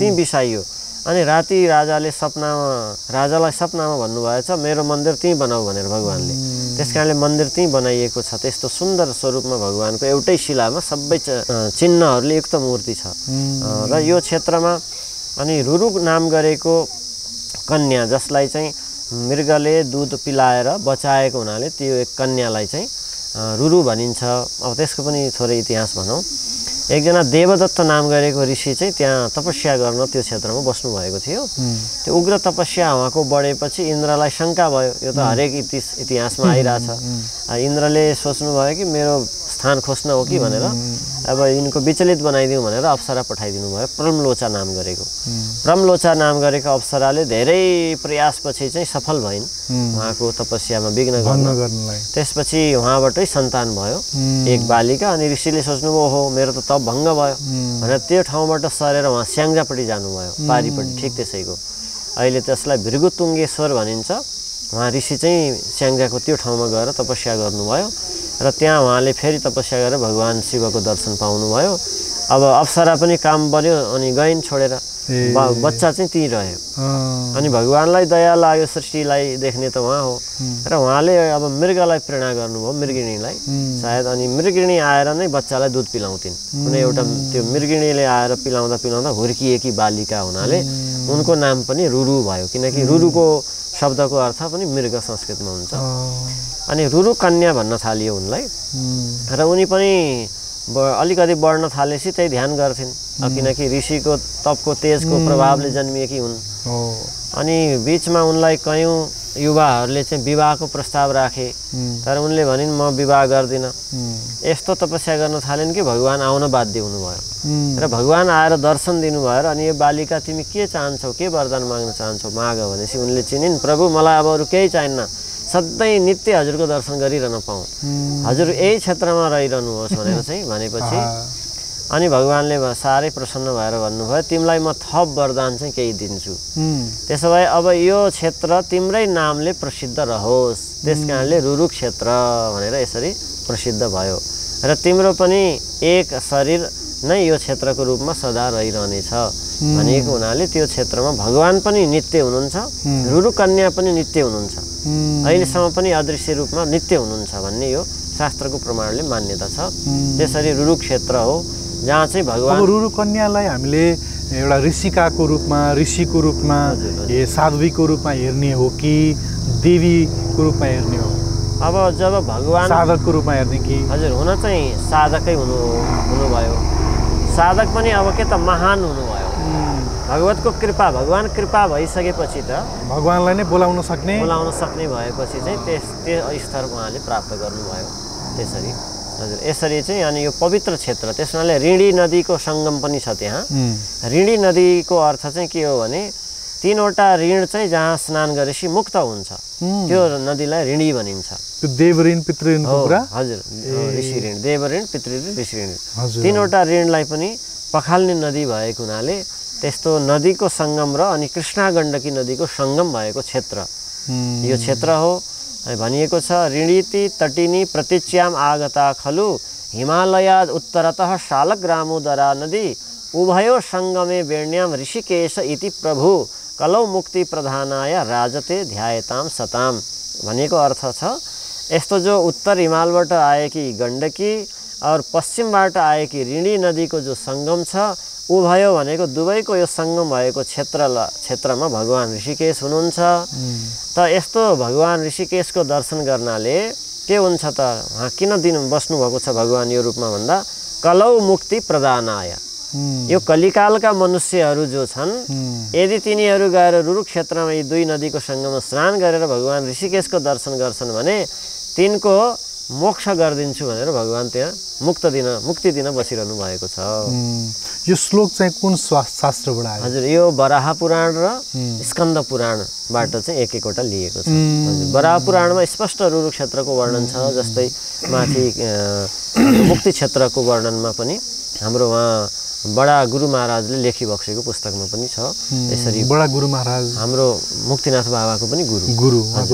त्यहीँ बिसाइयो। अनि राति राजालाई सपनामा भन्नुभएछ मेरो मन्दिर त्यहीँ बनाऊ भनेर भगवानले। त्यस कारणले मन्दिर त्यहीँ बनाइएको छ। त्यस्तो सुन्दर स्वरूपमा भगवानको एउटै शिलामा सबै चिन्हहरूले युक्त मूर्ति छ। र यो क्षेत्रमा अनि रुरु नाम गरेको कन्या, जसलाई चाहिँ मृगले दुध पिलाएर बचाएको हुनाले त्यो एक कन्यालाई चाहिँ रुरु भनिन्छ। अब त्यसको पनि थोरै इतिहास भनौँ। एकजना देवदत्त नाम गरेको ऋषि चाहिँ त्यहाँ तपस्या गर्न त्यो क्षेत्रमा बस्नुभएको थियो। त्यो उग्र तपस्या उहाँको बढेपछि इन्द्रलाई शङ्का भयो, यो त हरेक इतिहासमा आइरहेछ। इन्द्रले सोच्नुभयो कि मेरो स्थान खोज्न हो कि भनेर अब यिनको विचलित बनाइदिउँ भनेर अप्सरा पठाइदिनु भयो, प्रमलोचा नाम गरेको। प्रमलोचा नाम गरेको अप्सराले धेरै प्रयासपछि चाहिँ सफल भइन् उहाँको तपस्यामा विघ्न गर्नलाई। त्यसपछि उहाँबाटै सन्तान भयो, एक बालिका। अनि ऋषिले सोच्नुभयो ओहो मेरो त तप भङ्ग भयो भनेर त्यो ठाउँबाट सरेर उहाँ स्याङ्जापट्टि जानुभयो, पारिपट्टि। ठिक त्यसैको अहिले त्यसलाई भृगुतुङ्गेश्वर भनिन्छ। उहाँ ऋषि चाहिँ स्याङ्जाको त्यो ठाउँमा गएर तपस्या गर्नुभयो र त्यहाँ उहाँले फेरि तपस्या गरेर भगवान् शिवको दर्शन पाउनुभयो। अब अप्सरा पनि काम बन्यो अनि गइन् छोडेर, बच्चा चाहिँ त्यहीँ रह्यो। अनि भगवान्लाई दया लाग्यो, सृष्टिलाई देख्ने त उहाँ हो। र उहाँले अब मृगलाई प्रेरणा गर्नुभयो, मृगिणीलाई सायद। अनि मृगिणी आएर नै बच्चालाई दुध पिलाउँथिन्। कुनै एउटा त्यो मृगिणीले आएर पिलाउँदा हुर्किएकी बालिका हुनाले उनको नाम पनि रुरु भयो, किनकि रुरुको शब्दको अर्थ पनि मृग संस्कृतमा हुन्छ। अनि रुरु कन्या भन्न थालियो उनलाई र उनी पनि अलिकति बढ्न थालेपछि त्यही ध्यान गर्थिन्, किनकि ऋषिको तपको तेजको प्रभावले जन्मिएकी हुन्। अनि बिचमा उनलाई कयौँ युवाहरूले चाहिँ विवाहको प्रस्ताव राखे, तर उनले भनिन् म विवाह गर्दिनँ। यस्तो तपस्या गर्न थालिन् कि भगवान् आउन बाध्य हुनुभयो र भगवान् आएर दर्शन दिनुभयो। र अनि यो बालिका तिमी के चाहन्छौ, के वरदान माग्न चाहन्छौ माग भनेपछि उनले चिनिन्, प्रभु मलाई अब अरू केही चाहिन्न, सधैँ नित्य हजुरको दर्शन गरिरहन पाऊँ, हजुर यही क्षेत्रमा रहिरहनुहोस् भनेर चाहिँ भनेपछि अनि भगवान्ले साह्रै प्रसन्न भएर भन्नुभयो तिमीलाई म थप वरदान चाहिँ केही दिन्छु, त्यसो भए अब यो क्षेत्र तिम्रै नामले प्रसिद्ध रहोस्, त्यस कारणले रुरु क्षेत्र भनेर यसरी प्रसिद्ध भयो र तिम्रो पनि एक शरीर नै यो क्षेत्रको रूपमा सदा रहिरहनेछ भनिएको हुनाले त्यो क्षेत्रमा भगवान् पनि नित्य हुनुहुन्छ, रुरु कन्या पनि नित्य हुनुहुन्छ, अहिलेसम्म पनि अदृश्य रूपमा नित्य हुनुहुन्छ भन्ने यो शास्त्रको प्रमाणले मान्यता छ। त्यसरी रुरु क्षेत्र हो जहाँ चाहिँ भगवान् रुरु कन्यालाई हामीले एउटा ऋषिकाको रूपमा, ऋषिको रूपमा, साध्वीको रूपमा हेर्ने हो कि देवीको रूपमा हेर्ने हो? अब जब भगवान् साधकको रूपमा हेर्ने कि? हजुर, हुन चाहिँ साधकै हुनुभयो। साधक पनि अब के त महान हुनुभयो, भगवतको कृपा, भगवान् कृपा भइसकेपछि त भगवान्लाई नै बोलाउन सक्ने भएपछि चाहिँ त्यो स्तर उहाँले प्राप्त गर्नुभयो। त्यसरी हजुर, यसरी चाहिँ अनि यो पवित्र क्षेत्र, त्यस कारणले ऋणी नदीको सङ्गम पनि छ त्यहाँ। ऋणी नदीको अर्थ चाहिँ के हो भने तीनवटा ऋण चाहिँ जहाँ स्नान गरेपछि मुक्त हुन्छ त्यो नदीलाई ऋणी भनिन्छ। त्यो देव ऋण, पितृ ऋणको कुरा? हजुर, ऋषि ऋण, देव ऋण, पितृ ऋण, ऋषि ऋण, तीनवटा ऋणलाई पनि पखाल्ने नदी भएको हुनाले त्यस्तो नदीको सङ्गम र अनि कृष्णा गण्डकी नदीको सङ्गम भएको क्षेत्र यो क्षेत्र हो भनिएको छ। ऋणीति तटिनी प्रतीच्याम आगता खलु हिमालयाद उत्तरतः शालग्रामोदरा नदी उभयो सङ्गमे वेण्याम ऋषिकेश इति प्रभु कलौ मुक्ति प्रधानाय राजते ध्यायताम सताम भनेको अर्थ छ। यस्तो जो उत्तर हिमालबाट आएकी गण्डकी और पश्चिमबाट आएकी ऋणी नदीको जो सङ्गम छ, उभयो भनेको दुवैको यो सङ्गम भएको क्षेत्रमा भगवान् ऋषिकेश हुनुहुन्छ। त यस्तो भगवान् ऋषिकेशको दर्शन गर्नाले के हुन्छ त, किन बस्नुभएको छ भगवान् यो रूपमा भन्दा कलौ मुक्ति प्रदानाय, यो कलिकालका मनुष्यहरू जो छन् यदि तिनीहरू गएर रुरु क्षेत्रमा यी दुई नदीको सङ्गममा स्नान गरेर भगवान् ऋषिकेशको दर्शन गर्छन् भने तिनको मोक्ष गरिदिन्छु भनेर भगवान् त्यहाँ मुक्ति दिन बसिरहनु भएको छ। यो श्लोक चाहिँ कुन शास्त्रबाट आयो? हजुर, यो वराह पुराण र स्कन्द पुराणबाट चाहिँ एकवटा लिएको छ। हजुर, वराह पुराणमा स्पष्ट रुरु क्षेत्रको वर्णन छ, जस्तै माथि मुक्ति क्षेत्रको वर्णनमा पनि हाम्रो उहाँ बडा गुरु महाराजले लेखिबक्सेको पुस्तकमा पनि छ। यसरी बडा गुरु महाराज हाम्रो मुक्तिनाथ बाबाको पनि गुरु उहाँ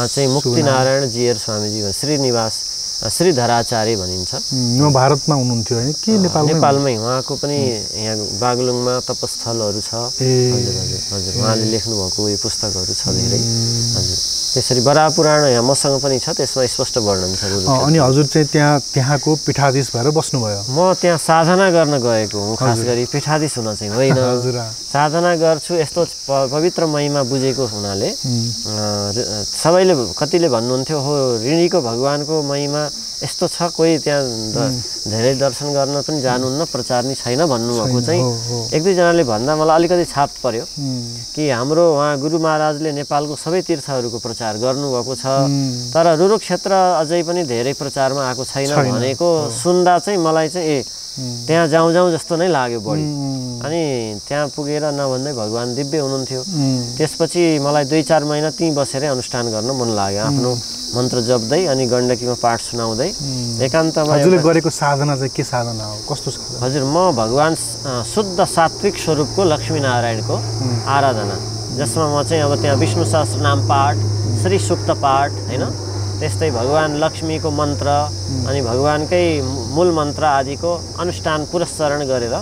चाहिँ मुक्तिनारायण जीयर स्वामीजी श्रीनिवास श्रीधराचार्य भनिन्छ। उहाँ भारतमा हुनुहुन्थ्यो हैन कि नेपालमै? उहाँको पनि यहाँ बागलुङमा तपस्थलहरू छ। हजुर हजुर हजुर, उहाँले लेख्नु भएको यो पुस्तकहरू छ धेरै। हजुर, त्यसरी वराह पुराण यहाँ मसँग पनि छ, त्यसमा स्पष्ट वर्णन छ। अनि हजुर चाहिँ त्यहाँको पीठाधीश भएर बस्नुभयो? म त्यहाँ साधना गर्न गएको हुँ, खास गरी पीठाधीश हुन चाहिँ होइन। साधना गर्छु, यस्तो पवित्र महिमा बुझेको हुनाले सबैले कतिले भन्नुहुन्थ्यो हो ऋणीको भगवानको महिमा यस्तो छ, कोही त्यहाँ धेरै दर्शन गर्न पनि जानुहुन्न, प्रचार नै छैन भन्नुभएको चाहिँ एक दुईजनाले भन्दा मलाई अलिकति छाप पर्यो कि हाम्रो उहाँ गुरु महाराजले नेपालको सबै तीर्थहरूको प्रचार गर्नुभएको छ, तर रुरु क्षेत्र अझै पनि धेरै प्रचारमा आएको छैन भनेको सुन्दा चाहिँ मलाई चाहिँ त्यहाँ जाउँ जस्तो नै लाग्यो बढी। अनि त्यहाँ पुगेर नभन्दै भगवान् दिव्य हुनुहुन्थ्यो। त्यसपछि मलाई 2-4 महिना त्यहीँ बसेरै अनुष्ठान गर्न मन लाग्यो, आफ्नो मन्त्र जप्दै अनि गण्डकीमा पाठ सुनाउँदै एकान्तमा। हजुरले गरेको साधना चाहिँ के साधना हो, कस्तो साधना? हजुर, म भगवान् शुद्ध सात्विक स्वरूपको लक्ष्मीनारायणको आराधना, जसमा म चाहिँ अब त्यहाँ विष्णु सहस्रनाम पाठ, श्री सूक्त पाठ होइन, त्यस्तै भगवान् लक्ष्मीको मन्त्र अनि भगवानकै मूल मन्त्र आदिको अनुष्ठान पुरस्चरण गरेर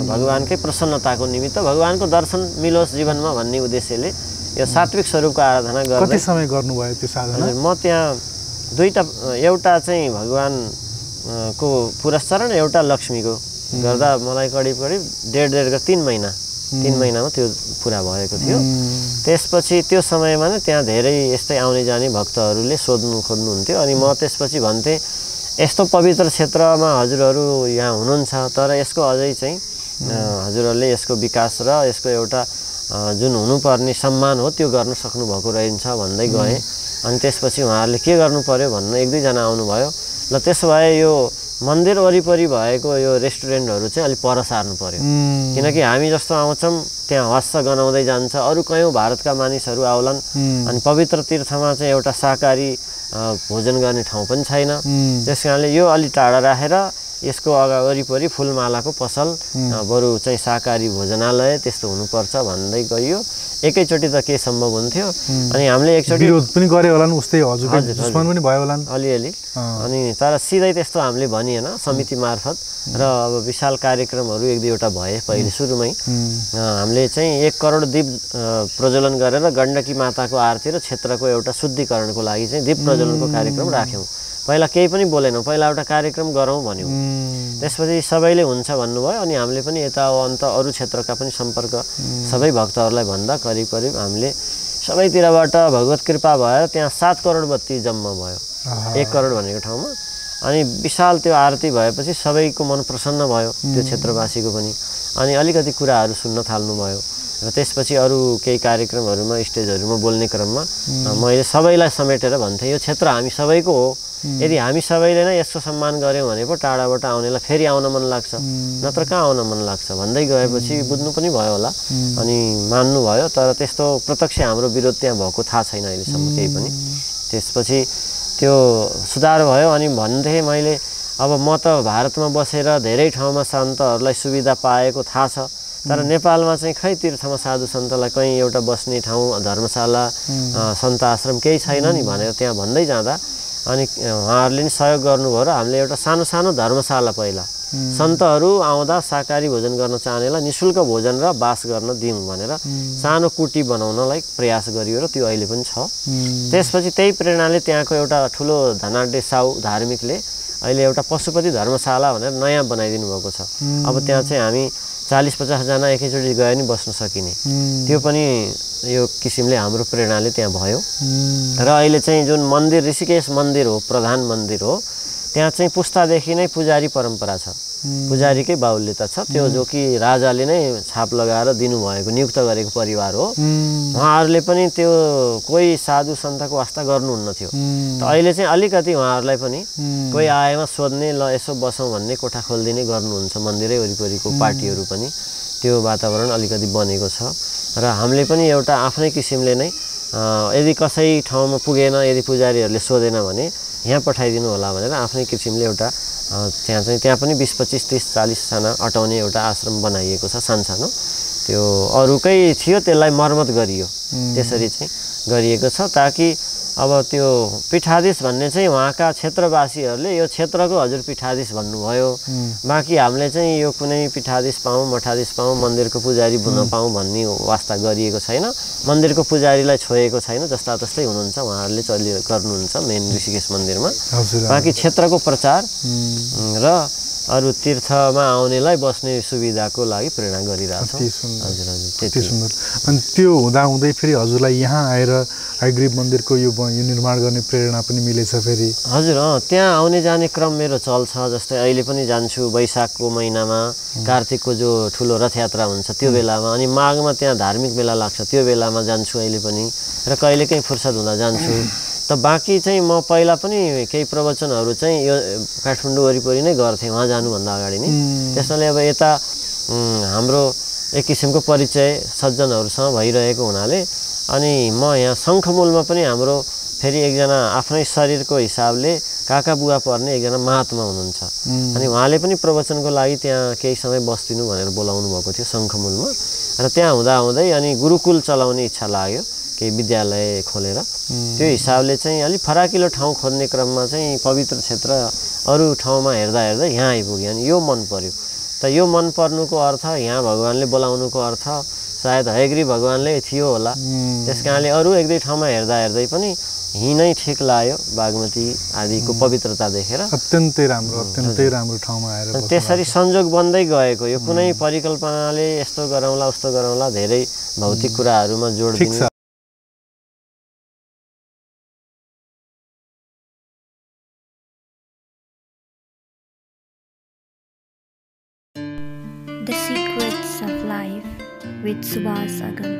भगवानकै प्रसन्नताको निमित्त भगवानको दर्शन मिलोस् जीवनमा भन्ने उद्देश्यले यो सात्विक स्वरूपको आराधना गर्दै। कति समय गर्नुभयो त्यो साधना? म त्यहाँ दुईटा, एउटा चाहिँ भगवानको पुरस्चरण, एउटा लक्ष्मीको गर्दा मलाई करिब 1.5 3 महिना 3 महिनामा त्यो पुरा भएको थियो। त्यसपछि त्यो समयमा नै त्यहाँ धेरै यस्तै आउने जाने भक्तहरूले सोध्नु खोज्नुहुन्थ्यो। अनि म त्यसपछि भन्थेँ यस्तो पवित्र क्षेत्रमा हजुरहरू यहाँ हुनुहुन्छ, तर यसको अझै चाहिँ हजुरहरूले यसको विकास र यसको एउटा जुन हुनुपर्ने सम्मान हो त्यो गर्न सक्नुभएको रहेछ भन्दै गएँ। अनि त्यसपछि उहाँहरूले के गर्नु पर्यो भन्न 1-2 जना आउनुभयो। ल त्यसो भए यो मन्दिर वरिपरि भएको यो रेस्टुरेन्टहरू चाहिँ अलिक पर सार्नु पर्यो, किनकि हामी जस्तो आउँछौँ त्यहाँ हस्स गनाउँदै जान्छ, अरू कयौँ भारतका मानिसहरू आउलान्। अनि पवित्र तीर्थमा चाहिँ एउटा शाकाहारी भोजन गर्ने ठाउँ पनि छैन। त्यस कारणले यो अलि टाढा राखेर यसको वरिपरि फुलमालाको पसल, बरु चाहिँ शाकाहारी भोजनालय त्यस्तो हुनुपर्छ भन्दै गइयो। एकैचोटि त के सम्भव हुन्थ्यो। अनि हामीले एकचोटि विरोध पनि गरे होलान्, उस्तै हजुरको दुश्मन पनि भयो होलान् अलिअलि। अनि तर सिधै त्यस्तो हामीले भनिएन, समिति मार्फत र अब विशाल कार्यक्रमहरू 1-2वटा भए पहिले सुरुमै। हामीले चाहिँ 1 करोड दीप प्रज्वलन गरेर गण्डकी माताको आरती र क्षेत्रको एउटा शुद्धिकरणको लागि चाहिँ दीप प्रज्वलनको कार्यक्रम राख्यौँ। पहिला केही पनि बोलेनौँ, पहिला एउटा कार्यक्रम गरौँ भन्यौँ। त्यसपछि सबैले हुन्छ भन्नुभयो। अनि हामीले पनि यता अन्त अरू क्षेत्रका पनि सम्पर्क सबै भक्तहरूलाई भन्दा करिब हामीले सबैतिरबाट भगवत कृपा भएर त्यहाँ 7 करोड बत्ती जम्मा भयो 1 करोड भनेको ठाउँमा। अनि विशाल त्यो आरती भएपछि सबैको मन प्रसन्न भयो, त्यो क्षेत्रवासीको पनि। अनि अलिकति कुराहरू सुन्न थाल्नुभयो। र त्यसपछि अरू केही कार्यक्रमहरूमा स्टेजहरूमा बोल्ने क्रममा मैले सबैलाई समेटेर भन्थेँ यो क्षेत्र हामी सबैको हो। यदि हामी सबैले नै यसको सम्मान गऱ्यौँ भने पो टाढाबाट आउनेलाई फेरि आउन मन लाग्छ, नत्र कहाँ आउन मन लाग्छ भन्दै गएपछि बुझ्नु पनि भयो होला अनि मान्नु भयो। तर त्यस्तो प्रत्यक्ष हाम्रो विरोध त्यहाँ भएको थाहा छैन अहिलेसम्म केही पनि। त्यसपछि त्यो सुधार भयो। अनि भन्थे मैले अब म त भारतमा बसेर धेरै ठाउँमा सन्तहरूलाई सुविधा पाएको थाहा छ, तर नेपालमा चाहिँ खै तीर्थमा साधु सन्तलाई कहीँ एउटा बस्ने ठाउँ, धर्मशाला, सन्त आश्रम केही छैन नि भनेर त्यहाँ भन्दै जाँदा अनि उहाँहरूले नि सहयोग गर्नुभयो र हामीले एउटा सानो सानो धर्मशाला पहिला सन्तहरू आउँदा शाकाहारी भोजन गर्न चाहनेलाई निःशुल्क भोजन र बास गर्न दिउँ भनेर सानो कुटी बनाउनलाई प्रयास गरियो र त्यो अहिले पनि छ। त्यसपछि त्यही प्रेरणाले त्यहाँको एउटा ठुलो धनाढ्य साउ धार्मिकले अहिले एउटा पशुपति धर्मशाला भनेर नयाँ बनाइदिनु भएको छ। अब त्यहाँ चाहिँ हामी 40-50 जना एकैचोटि गए नि बस्न सकिने, त्यो पनि यो किसिमले हाम्रो प्रेरणाले त्यहाँ भयो। र अहिले चाहिँ जुन मन्दिर ऋषिकेश मन्दिर हो, प्रधान मन्दिर हो, त्यहाँ चाहिँ पुस्तादेखि नै पुजारी परम्परा छ, पुजारीकै बाहुल्यता छ। त्यो जो कि राजाले नै छाप लगाएर दिनुभएको नियुक्त गरेको परिवार हो। उहाँहरूले पनि त्यो कोही साधु सन्तको वास्ता गर्नुहुन्न थियो। त अहिले चाहिँ अलिकति उहाँहरूलाई पनि कोही आएमा सोध्ने, ल यसो बसौँ भन्ने कोठा खोलिदिने गर्नुहुन्छ। मन्दिरै वरिपरिको पार्टीहरू पनि त्यो वातावरण अलिकति बनेको छ। र हामीले पनि एउटा आफ्नै किसिमले नै यदि कसै ठाउँमा पुगेन, यदि पुजारीहरूले सोधेन भने यहाँ पठाइदिनु होला भनेर आफ्नै किसिमले एउटा त्यहाँ पनि 20-25-30-40 जना अटाउने एउटा आश्रम बनाइएको छ सानसानो। त्यो अरूकै थियो, त्यसलाई मर्मत गरियो, त्यसरी चाहिँ गरिएको छ ताकि अब त्यो पीठाधीश भन्ने चाहिँ उहाँका क्षेत्रवासीहरूले यो क्षेत्रको हजुर पीठाधीश भन्नुभयो। बाँकी हामीले चाहिँ यो कुनै पीठाधीश पाऊँ, मठाधीश पाऊँ, मन्दिरको पुजारी नपाऊँ भन्ने वास्ता गरिएको छैन। मन्दिरको पुजारीलाई छोएको छैन, जस्ता तस्तै हुनुहुन्छ उहाँहरूले गर्नुहुन्छ मेन ऋषिकेश मन्दिरमा। बाँकी क्षेत्रको प्रचार र अरू तीर्थमा आउनेलाई बस्ने सुविधाको लागि प्रेरणा गरिरहेछ। हजुर हजुर त्यति सुन्दर। अनि त्यो हुँदाहुँदै फेरि हजुरलाई यहाँ आएर हयग्रीव मन्दिरको यो निर्माण गर्ने प्रेरणा पनि मिलेछ फेरि? हजुर त्यहाँ आउने जाने क्रम मेरो चल्छ। जस्तै अहिले पनि जान्छु वैशाखको महिनामा, कार्तिकको जो ठुलो रथयात्रा हुन्छ त्यो बेलामा, अनि माघमा त्यहाँ धार्मिक मेला लाग्छ त्यो बेलामा जान्छु अहिले पनि, र कहिलेकाहीँ फुर्सद हुँदा जान्छु। त बाँकी चाहिँ म पहिला पनि केही प्रवचनहरू चाहिँ यो काठमाडौँ वरिपरि नै गर्थेँ वहाँ जानुभन्दा अगाडि नै। त्यसैले अब यता हाम्रो एक किसिमको परिचय सज्जनहरूसँग भइरहेको हुनाले अनि म यहाँ शङ्खमूलमा पनि हाम्रो फेरि एकजना आफ्नै शरीरको हिसाबले काका बुवा पर्ने एकजना महात्मा हुनुहुन्छ। अनि उहाँले पनि प्रवचनको लागि त्यहाँ केही समय बस्दिनु भनेर बोलाउनु भएको थियो शङ्खमूलमा। र त्यहाँ हुँदाहुँदै अनि गुरुकुल चलाउने इच्छा लाग्यो, केही विद्यालय खोलेर। त्यो हिसाबले चाहिँ अलिक फराकिलो ठाउँ खोज्ने क्रममा चाहिँ पवित्र क्षेत्र अरू ठाउँमा हेर्दा यहाँ आइपुग्यो। अनि यो मन पर्यो। त यो मन पर्नुको अर्थ, यहाँ भगवान्ले बोलाउनुको अर्थ सायद हयग्री भगवानले थियो होला। त्यस कारणले अरू एक दुई ठाउँमा हेर्दै पनि यहीँ नै ठिक लाग्यो बागमती आदिको पवित्रता देखेर। अत्यन्तै राम्रो ठाउँमा आएर त्यसरी संयोग बन्दै गएको। यो कुनै परिकल्पनाले यस्तो गरौँला उस्तो गरौँला धेरै भौतिक कुराहरूमा जोड दिने। The Secrets of Life with Subhas Agam.